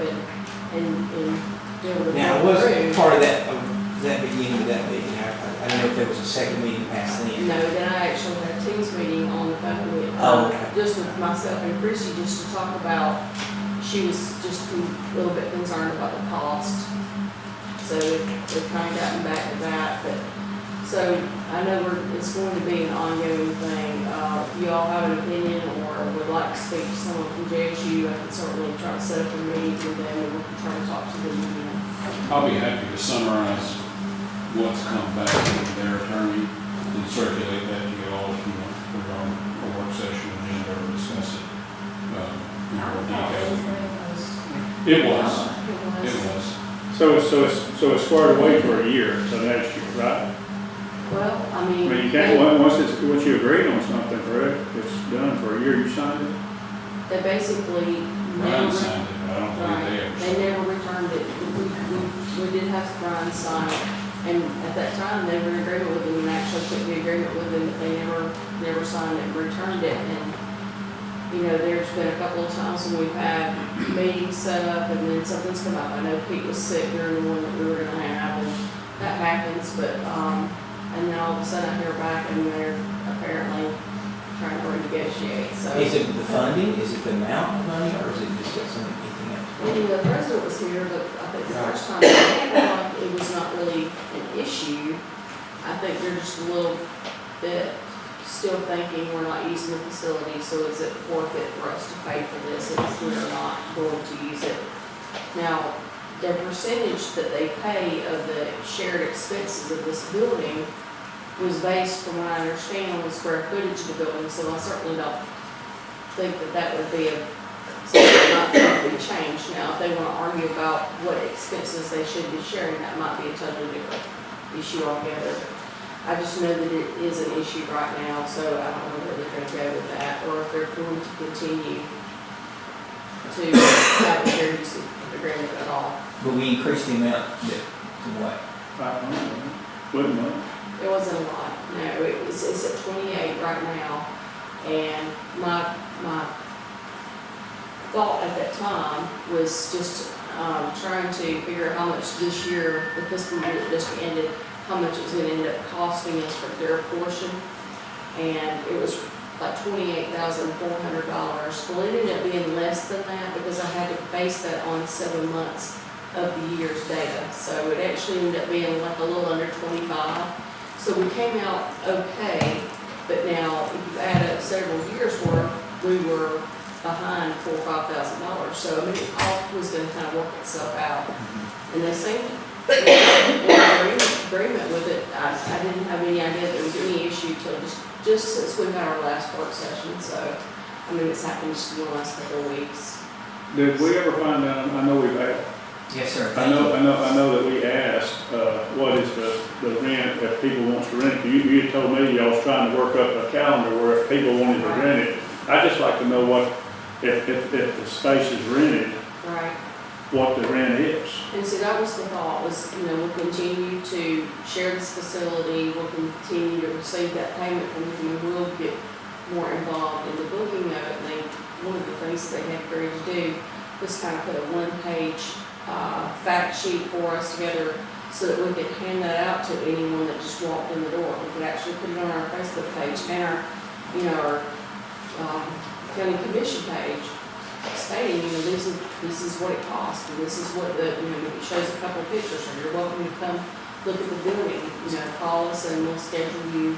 and be able to Now, go was through. part of that beginning of that meeting, I I don't know if there was a second meeting past then. No, then I actually had a Teams meeting on the phone with, Oh, okay. just with myself and Chrissy, just to talk about, she was just a little bit concerned about the cost. So we've kind of gotten back to that, but, so I know it's going to be an ongoing thing. If you all have an opinion or would like to speak to someone from JSU, I can certainly try to set up a meeting with them and we can try to talk to them again. I'll be happy to summarize what's come back from their attorney and circulate that to you all if you want to put it on a work session agenda or discuss it in more detail. It was. So it's squared away for a year, so next year, right? Well, I I mean. mean, you can't, once you agreed on something, correct, it's done for a year, you signed it? They basically Ryan never, signed it, I don't believe they ever. they never returned it. We did have Brian sign it, and at that time, they were in agreement with him, and actually took the agreement with him, but they never signed it and returned it. And, you know, there's been a couple of times when we've had meetings set up, and then something's come up. I know Pete was sick during the one that we were gonna have, and that happens, but, and then all of a sudden I hear back, and they're apparently trying to renegotiate, so. Is it the funding, is it the amount of money, or is it just something, anything else? When the president was here, but I think the first time, it was not really an issue. I think they're just a little bit still thinking we're not using the facility, so is it worth it for us to pay for this if we're not going to use it? Now, the percentage that they pay of the shared expenses of this building was based, from what I understand, on the square footage of the building, so I certainly don't think that that would be something not going to be changed. Now, if they want to argue about what expenses they should be sharing, that might be a totally different issue altogether. I just know that it is an issue right now, so I don't know where they're going to go with that, or if they're going to continue to have a shared use agreement at all. But we increased the amount to what? 500, wouldn't it? It wasn't a lot, no, it's at 28 right now, and my thought at that time was just, trying to figure out how much this year, the fiscal year that just ended, how much it was gonna end up costing us for their portion, and it was like $28,400. Well, it ended up being less than that because I had to base that on 7 months of the year's data, so it actually ended up being like a little under 25. So we came out okay, but now if you add up several years' worth, we were behind $4,000 or $5,000. So I mean, it all was going to kind of work itself out. And they seemed in agreement with it. I didn't have any idea there was any issue till just since we had our last work session. So I mean, it's happened just in the last couple of weeks. Did we ever find out, I know we've had, Yes, sir. I know that we asked, what is the rent if people wants to rent it. You had told me y'all was trying to work up a calendar where if people wanted to rent it. I'd just like to know what, if the space is rented, Right. what the rent is. And so that was the thought, was, you know, we'll continue to share this facility, we'll continue to receive that payment from you, and we'll get more involved in the booking of it. And one of the things they had agreed to do was kind of put a one-page fact sheet for us together so that we could hand that out to anyone that just walked in the door. We could actually put it on our Facebook page and our, you know, our county commission page, stating, you know, this is what it costs, and this is what the, you know, it shows a couple of pictures, and you're welcome to come look at the building, you know, call us and we'll schedule you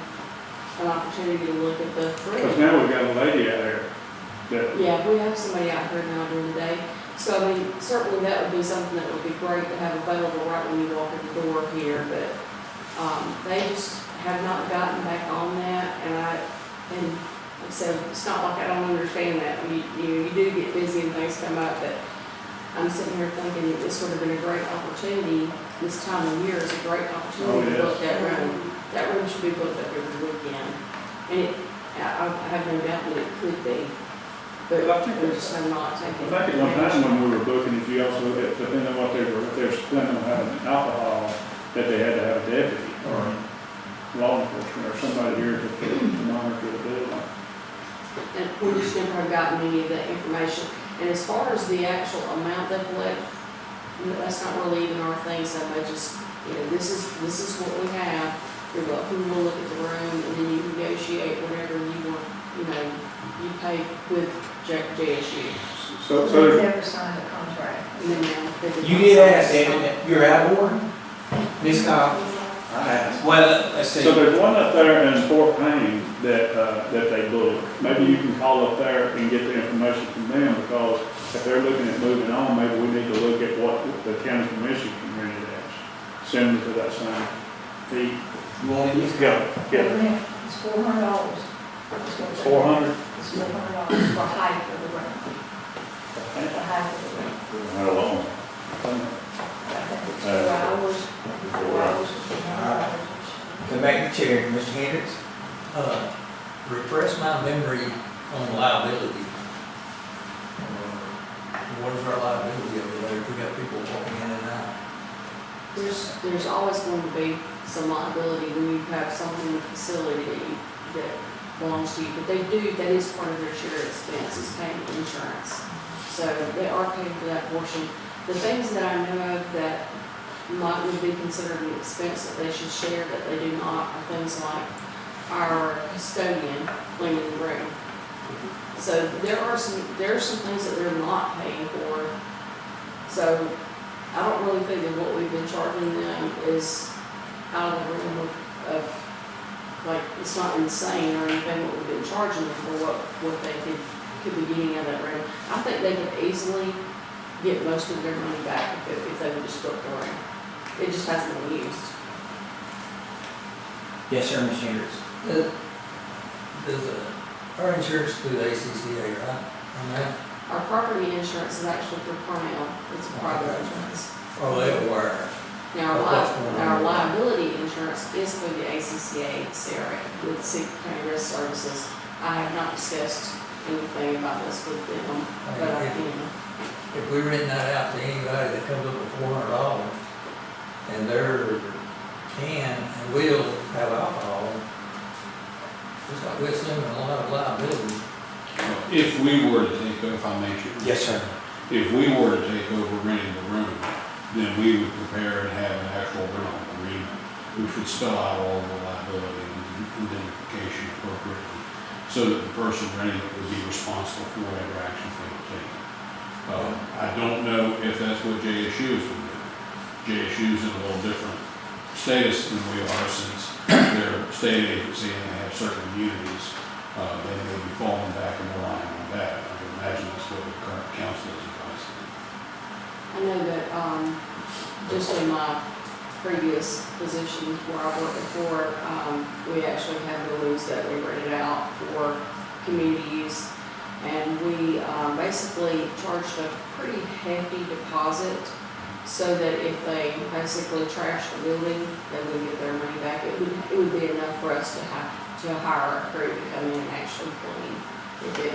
an opportunity to look at the Because room. now we've got a lady out there that, Yeah, we have somebody out here now during the day. So, I mean, certainly that would be something that would be great to have available right when you walk in the door here, but, they just have not gotten back on that, and like I said, it's not like I don't understand that. You do get busy and things come up, but I'm sitting here thinking that this would have been a great opportunity. This time of year is a great opportunity to book that room. That room should be booked up every weekend. And I have no doubt that it could be. But I think we're just not taking. I think at one time when we were booking, if you also, depending on what they were, if they were planning on having alcohol, that they had to have a deputy or law enforcement or somebody here to monitor the building. And we just never have gotten any of that information. And as far as the actual amount they collect, you know, that's not really even our thing so much as, you know, this is what we have. You're welcome, we'll look at the room, and then you negotiate whatever you want, you know, you pay with JSU. So We've there's, never signed a contract. And then now, they did You not did sign ask, it. and you're outboard? Miss Cobb? I asked. Well, let's see. so there's one up there in Fort Payne that they booked. Maybe you can call up there and get the information from them, because if they're looking at moving on, maybe we need to look at what the county commission can rent it as, similar to that same fee. You want to use? Yeah, yeah. It's $400. It's 400? It's $400 for height of the ground. The height of the ground. How long? I think it's 4 hours, 4 hours, $400. Come back to the chair, Mr. Hendricks. Refresh my memory on liability. What is our liability over there if we got people walking in and out? There's always going to be some liability when you have something in the facility that belongs to you, but that is part of their share expense, is paying insurance. So they are paying for that portion. The things that I know of that would be considered an expense that they should share, that they do not, are things like our custodian cleaning the room. So there are some things that they're not paying for. So I don't really think that what we've been charging them is out of the realm of like, it's not insane or anything what we've been charging them for what they could be getting out of that room. I think they could easily get most of their money back if they would just book the room. It just hasn't been used. Yes, sir, Mr. Hendricks. Does our insurance through the ACCA, right? On that? Our property insurance is actually through Cornell. It's a private insurance. Or they aware? Now, What's going on our with that? liability insurance is through the ACCA, CRA, with Sick County Risk Services. I have not discussed anything about this with them, but I can. If we rent that out to anybody that comes up with $400 and they can and will have alcohol, it's like we're assuming a lot of liability. If we were to take, if I may, Chair. Yes, sir. If we were to take over renting the room, then we would prepare and have an actual rental agreement, which would spell out all the liability and indemnification appropriately, so that the person renting it would be responsible for whatever actions they would take. I don't know if that's what JSU is going to do. JSU is in a little different status than we are, since they're a state agency and they have certain immunities. They may be falling back and relying on that. I would imagine that's what the current council is advising. I know that, just in my previous positions where I worked before, we actually had buildings that we rented out for communities. And we basically charged a pretty hefty deposit so that if they basically trashed the building, they would get their money back. It would be enough for us to have to hire a crew to come in and actually clean if it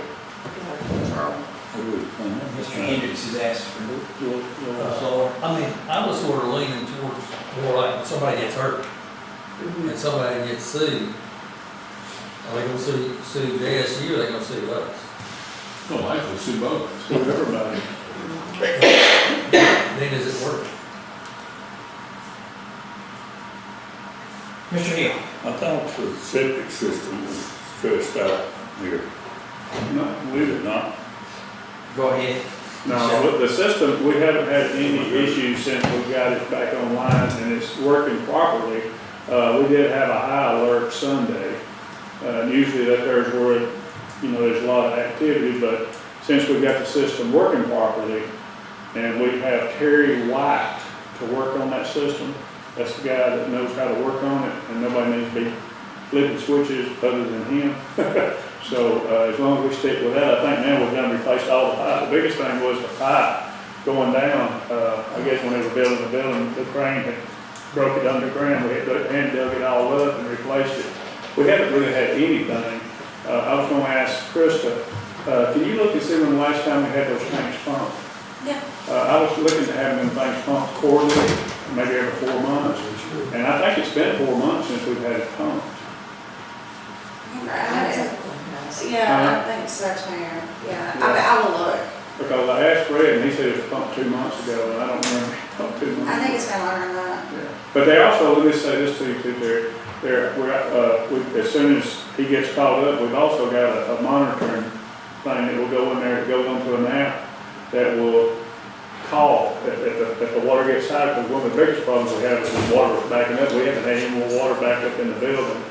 out of control. Mr. Hendricks has asked for your floor. I mean, I was sort of leaning towards more like when somebody gets hurt and somebody gets sued. Are they gonna sue JSU or are they gonna sue us? No, likely sue both. So everybody. Then does it work? Mr. Hill. I thought the septic system was stressed out here. No, We did not. Go ahead. No, with the system, we haven't had any issues since we got it back online and it's working properly. We did have a high alert Sunday. Usually that there's where, there's a lot of activity, but since we got the system working properly, and we have Terry White to work on that system, that's the guy that knows how to work on it, and nobody needs to be flipping switches other than him. So as long as we stick with that, I think now we've done replaced all the pipe. The biggest thing was the pipe going down. I guess when they were building the building, the crane had broke it underground. We had hand dug it all up and replaced it. We haven't really had anything. I was going to ask Krista, can you look and see when the last time we had those tanks pumped? Yeah. I was looking to have them things pumped quarterly, maybe every 4 months. And I think it's been 4 months since we've had it pumped. Yeah, I think so too. Yeah, I will look. Because I asked Fred and he said it was pumped 2 months ago, and I don't remember it pumped 2 months ago. I think it's been longer than that. Yeah. But they also, let me say this to you too, Terry, as soon as he gets caught up, we've also got a monitoring thing that will go in there, that goes onto an app that will call if the water gets high, because one of the biggest problems we have is water backing up. We haven't had any more water back up in the building,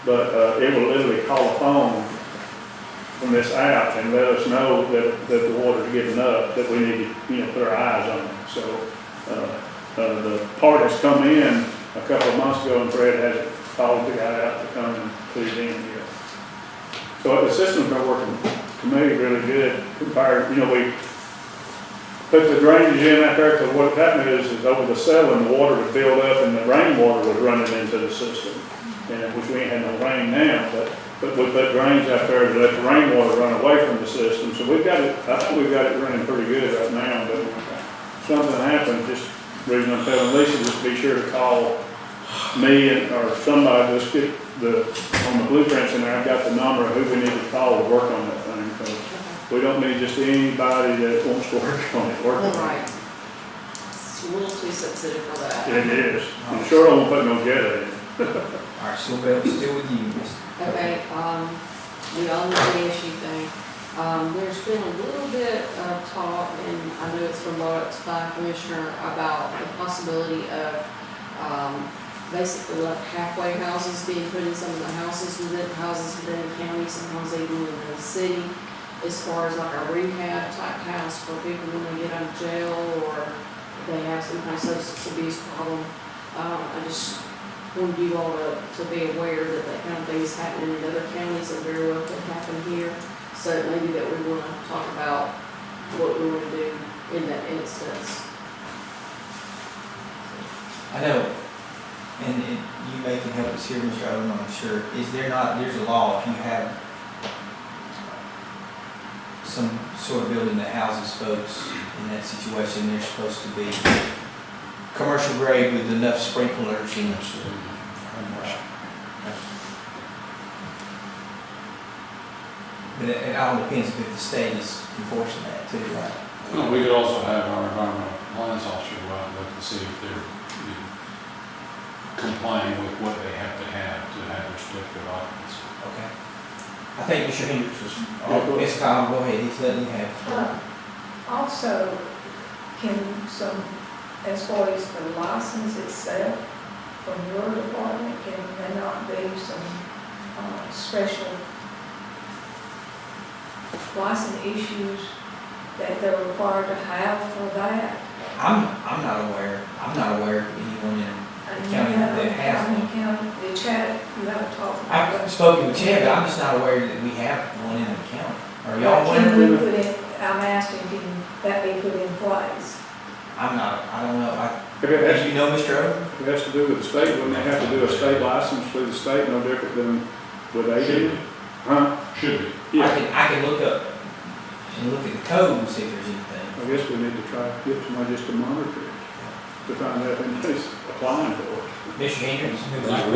but it will literally call a phone from this app and let us know that the water's getting up, that we need to, put our eyes on it. So, the part has come in a couple of months ago, and Fred hasn't called the guy out to come and put it in yet. So the system's been working, to me, really good compared, we put the drainage in out there, because what happened is over the ceiling, the water would build up and the rainwater was running into the system. And which we ain't had no rain now, but we put drains out there to let the rainwater run away from the system. So we've got it, I think we've got it running pretty good right now, but if something happens, just reason I'm telling Lisa, just be sure to call me or somebody, just get on the blueprints in there, I've got the number of who we need to call to work on that thing. So we don't need just anybody that wants to work on it, work on it. Right. It's a little too sensitive for that. It is. I'm sure I won't put no jet in it. All right, so Bill, still with you, Mr. Okay, we all know the issue thing. There's been a little bit of talk, and I know it's been brought up by Commissioner, about the possibility of, basically like halfway houses being put in some of the houses within the county, sometimes even within the city, as far as like a rehab type house for people when they get out of jail or they have some kind of substance abuse problem. I just wanted you all to be aware that that kind of thing is happening in other counties and very well could happen here. So maybe that we want to talk about what we want to do in that instance. I know, and you may can help us here, Mr. Owen, I'm sure. Is there not, there's a law, if you have some sort of building that houses folks in that situation, they're supposed to be commercial grade with enough sprinklers and but it all depends if the state is enforcing that too, right? Well, we could also have our environmental compliance officer go out and look to see if they're complying with what they have to have their certificate of occupancy. Okay. I think Mr. Hendricks was, Ms. Cobb, go ahead, he's letting you have it. Also, as far as the license itself, from your department, can there not be some special license issues that they're required to have for that? I'm not aware of anyone in the county that has one. The chat, you haven't talked about. I've spoken with Chad, but I'm just not aware that we have one in the county. Are y'all Can aware? we put in, I'm asking, can that be put in place? I don't know. If it has, Do you know, Mr. Owen? if it has to do with the state, wouldn't they have to do a state license through the state, no different than with they do? Huh? Should be. Yeah, I can look up and look at the code and see if there's anything. I guess we need to try to get somebody just to monitor it, to find out if anybody's applying for it. Mr. Hendricks? Hold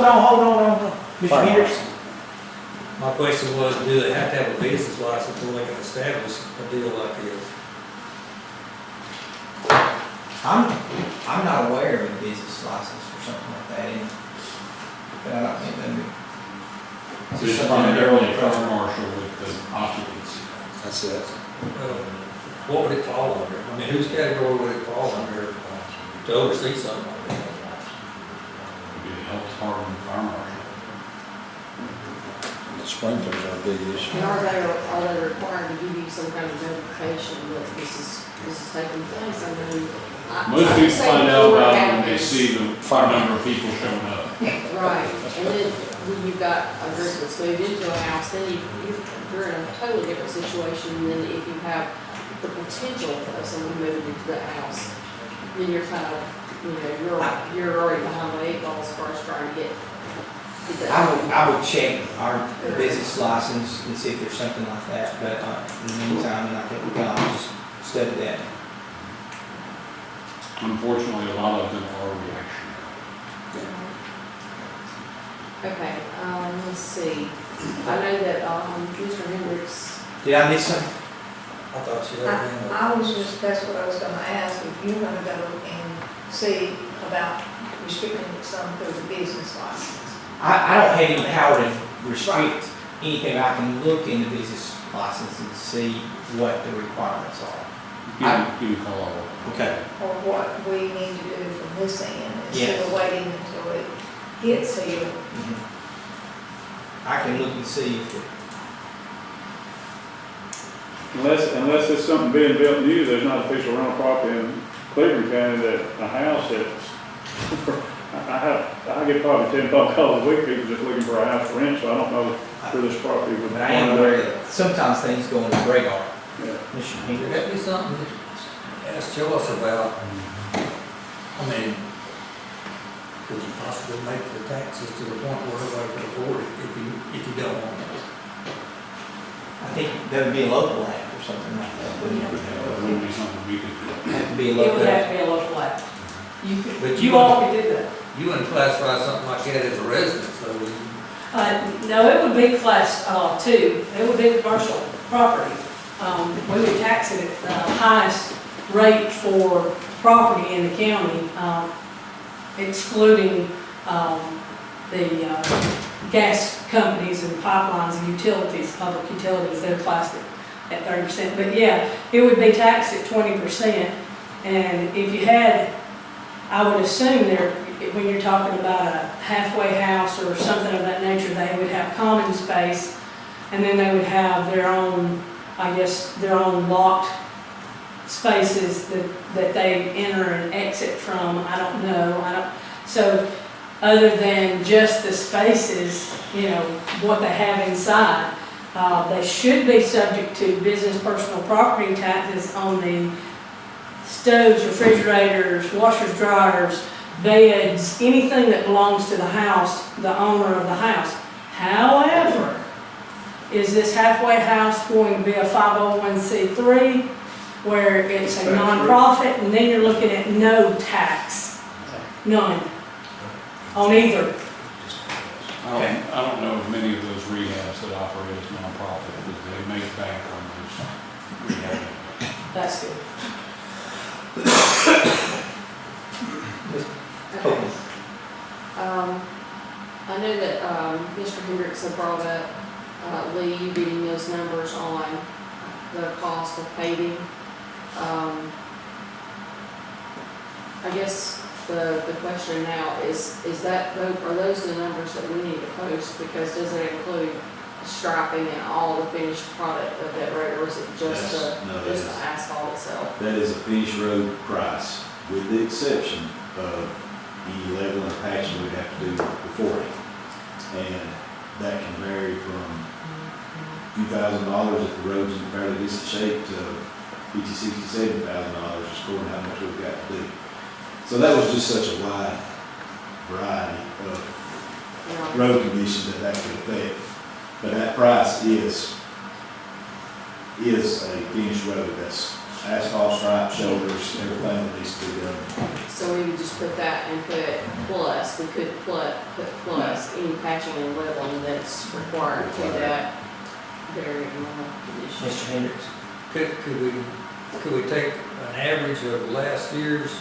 on. Mr. Hendricks? My question was, do they have to have a business license before they can establish a deal like this? I'm not aware of a business license or something like that, but I don't think that'd be. So it's primarily commercial with the occupancy. That's it. What would it fall under? I mean, whose category would it fall under to oversee something like that? Would be the health department and fire marshal. The sprinklers are a big issue. And are they required to give you some kind of notification that this is taking place? I mean, Most people find out about it when they see the number of people showing up. Right, and then when you've got a group that's moved into a house, then you're in a totally different situation than if you have the potential of someone moving into that house. Then you're kind of, you're already behind the eight ball as far as trying to get that. I would check our business license and see if there's something like that, but in the meantime, I think we can all just study that. Unfortunately, a lot of them are reactionary. Okay, let's see. I know that, Mr. Hendricks. Did I miss something? I thought you let me know. I was just, that's what I was gonna ask, if you're gonna go and see about restricting it some through the business license. I don't have any power to restrict anything. I can look into business license and see what the requirements are. Give me a call. Okay. Or what we need to do from this end, instead Yes. of waiting until it gets here. I can look and see if it, Unless it's something being built new, there's not official rental property in Cleburne County that a house that's, I get probably 10 phone calls a week, people just looking for a house to rent, so I don't know where this property would. but I am aware that sometimes things go on the radar. Yeah. Mr. Would Hendricks? that be something that ask Joyce about? I mean, could you possibly make the taxes to the point where everybody can afford it if you don't want it? I think that would be a local act or something like that, wouldn't it? That wouldn't be something we could do. Have to be a It would local have act. to be a local act. You But could, you you all could do that. You wouldn't classify something like that as a residence, though, would you? No, it would be class two, it would be commercial property. We would tax it at the highest rate for property in the county, excluding the gas companies and pipelines and utilities, public utilities, they're classed at 30%. But yeah, it would be taxed at 20%. And if you had, I would assume there, when you're talking about a halfway house or something of that nature, they would have common space, and then they would have their own, I guess, their own locked spaces that they enter and exit from. I don't know. So other than just the spaces, you know, what they have inside, they should be subject to business personal property taxes on the stoves, refrigerators, washers, dryers, beds, anything that belongs to the house, the owner of the house. However, is this halfway house going to be a 501c3 where it's a nonprofit, and then you're looking at no tax, none, on either? I don't know of many of those rehabs that operate as nonprofit, because they make bank on those rehab. That's good. Okay. I know that, Mr. Hendricks had brought up, Lee, you getting those numbers on the cost of paving. I guess the question now is that, are those the numbers that we need to post? Because does it include striping and all the finished product of that road, or is it just the asphalt itself? That is a finished road price, with the exception of the level and patching we have to do beforehand. And that can vary from a few $1,000s if the road's in fairly decent shape to $50,000, $60,000, $70,000, just according to how much we've got to do. So that was just such a wide variety of road conditions that could affect. But that price is a finished road. That's asphalt, stripe, shoulders, everything that needs to be done. So we would just put that and put plus, we could put plus any patching and leveling that's required to that very normal condition. Mr. Hendricks? Could we take an average of last year's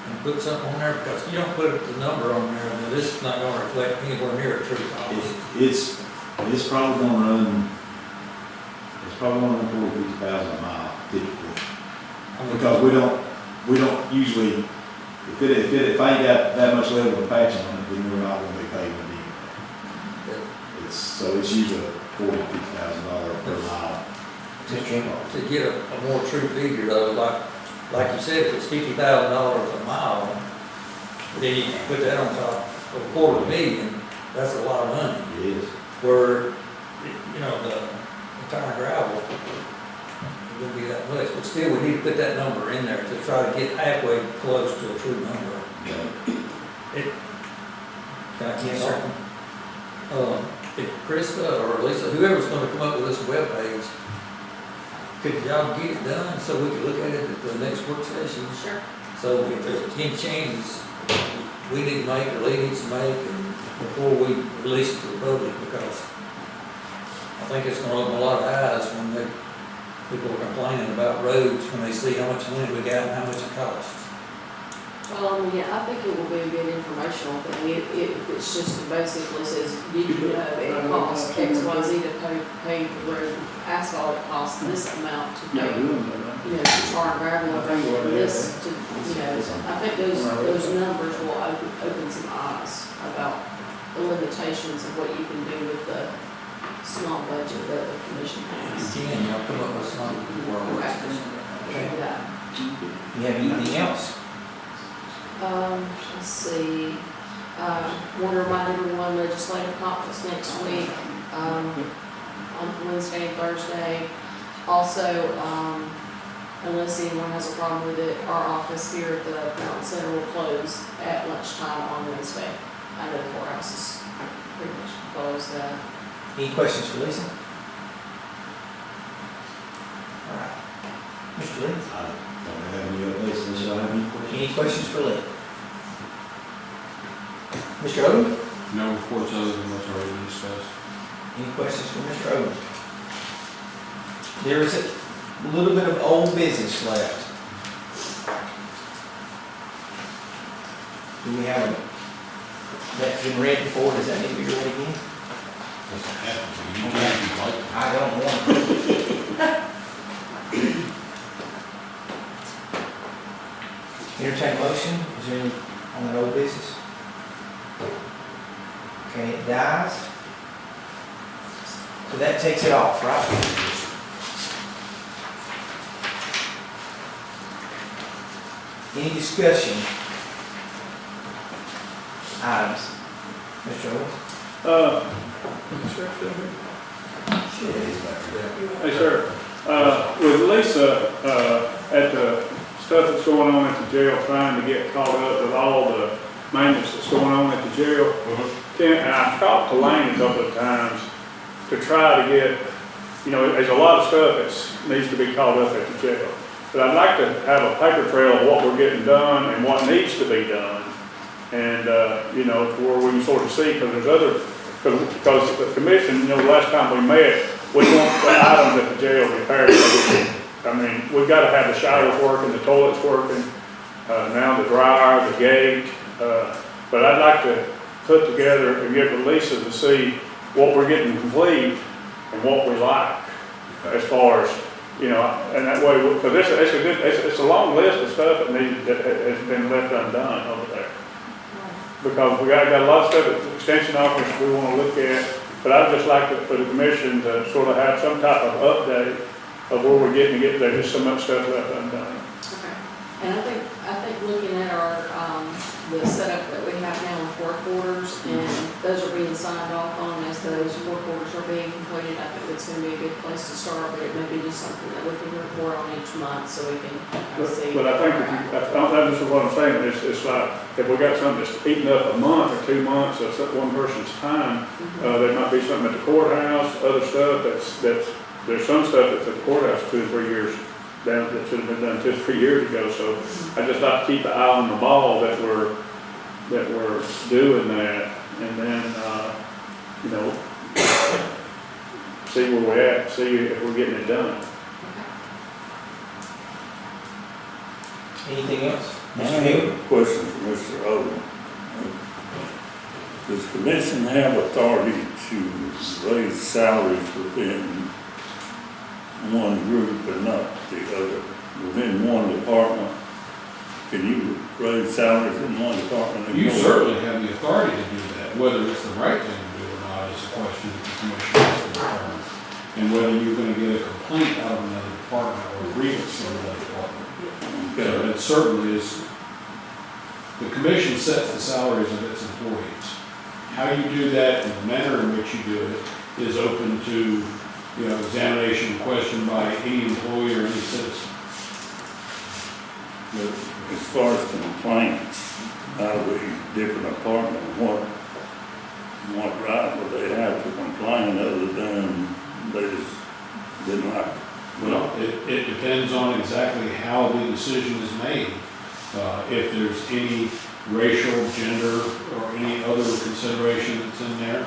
and put something on there? Because if you don't put the number on there, then this is not gonna reflect anywhere near a true cost. It's probably gonna run, $40,000 to $50,000 a mile typically. Because we don't usually, if I ain't got that much level of patching on it, then we're not gonna be paying it anyway. So it's usually $40,000 to $50,000 per mile. To get a more true figure though, like you said, if it's $50,000 a mile, then you can put that on top of $250,000, that's a lot of money. It is. Where, you know, the tire gravel, it wouldn't be that much, but still, we need to put that number in there to try to get halfway close to a true number. Can I get something? If Krista or Lisa, whoever's gonna come up with this webpage, could y'all get it done so we can look at it at the next work session? Sure. So if there's any changes we need to make or Lee needs to make before we release it to the public, because I think it's gonna open a lot of eyes when people are complaining about roads, when they see how much money we got and how much it costs. Yeah, I think it will be a good informational thing. It's just basically says, did you know it costs X, Y, Z to pave the road, asphalt, it costs this amount to Not pave, doing that. you know, to tar and gravel, and this to, you know, I think those numbers will open some eyes about the limitations of what you can do with the small budget that the commission has. Again, y'all come up with some work. Yeah. You have anything else? Let's see, want to remind everyone, legislative conference next week, on Wednesday and Thursday. Also, unless anyone has a problem with it, our office here at the Mountain Center will close at lunchtime on Wednesday. I know the courthouse is pretty much closed. Any questions for Lisa? All right. Mr. Lee? Don't have any updates, unless y'all have any questions. Any questions for Lee? Mr. Odom? No reports other than what's already been discussed. Any questions for Mr. Odom? There is a little bit of old business left. Do we have that's been read before? Does that need to be read again? Doesn't have to be. You can if you like. I don't want to. Entertain a motion, is there any on that old business? Okay, it dies. So that takes it off, right? Any discussion? Items? Mr. Owens? Hey, sir, with Lisa, at the stuff that's going on at the jail, trying to get caught up with all the maintenance that's going on at the jail, and I've talked to Lane a couple of times to try to get, you know, there's a lot of stuff that needs to be caught up at the jail. But I'd like to have a paper trail of what we're getting done and what needs to be done. And, you know, to where we can sort of see, because there's other, because the commission, you know, the last time we met, we want the items at the jail repaired. I mean, we've got to have the showers working, the toilets working, now the dryer, the gate. But I'd like to put together and get with Lisa to see what we're getting complete and what we like as far as, you know, and that way, because it's a long list of stuff that has been left undone over there. Because we got a lot of stuff at the extension office we want to look at, but I'd just like for the commission to sort of have some type of update of where we're getting to get there. There's so much stuff left undone. Okay. And I think looking at our, the setup that we have now with work orders, and those are being signed off on as those work orders are being completed, I think it's going to be a good place to start, but it may be just something that we can report on each month so we can see. But I think, this is what I'm saying, it's like, if we got something that's eating up a month or 2 months of one person's time, there might be something at the courthouse, other stuff there's some stuff that's at the courthouse 2 or 3 years down that should have been done 2 or 3 years ago. So I just like to keep an eye on the ball that we're doing that, and then you know, see where we're at, see if we're getting it done. Anything else? I have a question for Mr. Odom. Does the commission have authority to raise salaries within one group and not the other? Within one department, can you raise salaries in one department? You certainly have the authority to do that. Whether it's the right thing to do or not is a question that the commission has to determine. And whether you're going to get a complaint out of another department or a grievance from another department. So it certainly is, the commission sets the salaries of its employees. How you do that and the manner in which you do it is open to, you know, examination and question by any employee or any citizen. But as far as complaints out of the different departments, what right would they have to complain other than they just didn't like it? Well, it depends on exactly how the decision is made. If there's any racial, gender, or any other consideration that's in there,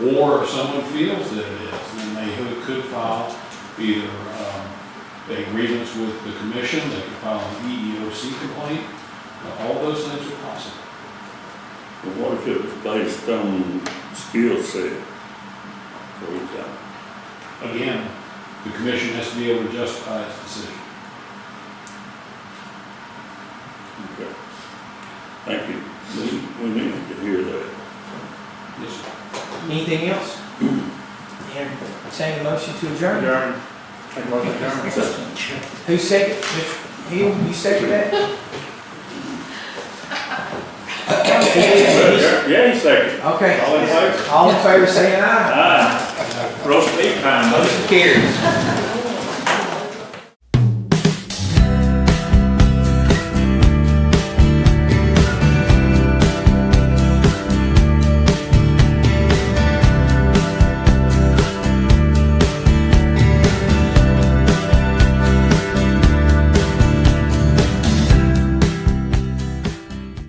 or if someone feels that it is, then they could file either a grievance with the commission, they could file an EEOC complaint, All those things are possible. But what if it was based on skill set, for example? Again, the commission has to be able to justify its decision. Okay. Thank you. We needed to hear that. Yes, sir. Anything else? Entertain a motion to adjourn? Adjourn. Take a motion to adjourn. Who second? Mr. Hill, you second that? Yeah, he's second. Okay. All in favor? All in favor saying aye. Aye. Roast beef time. Motion carries.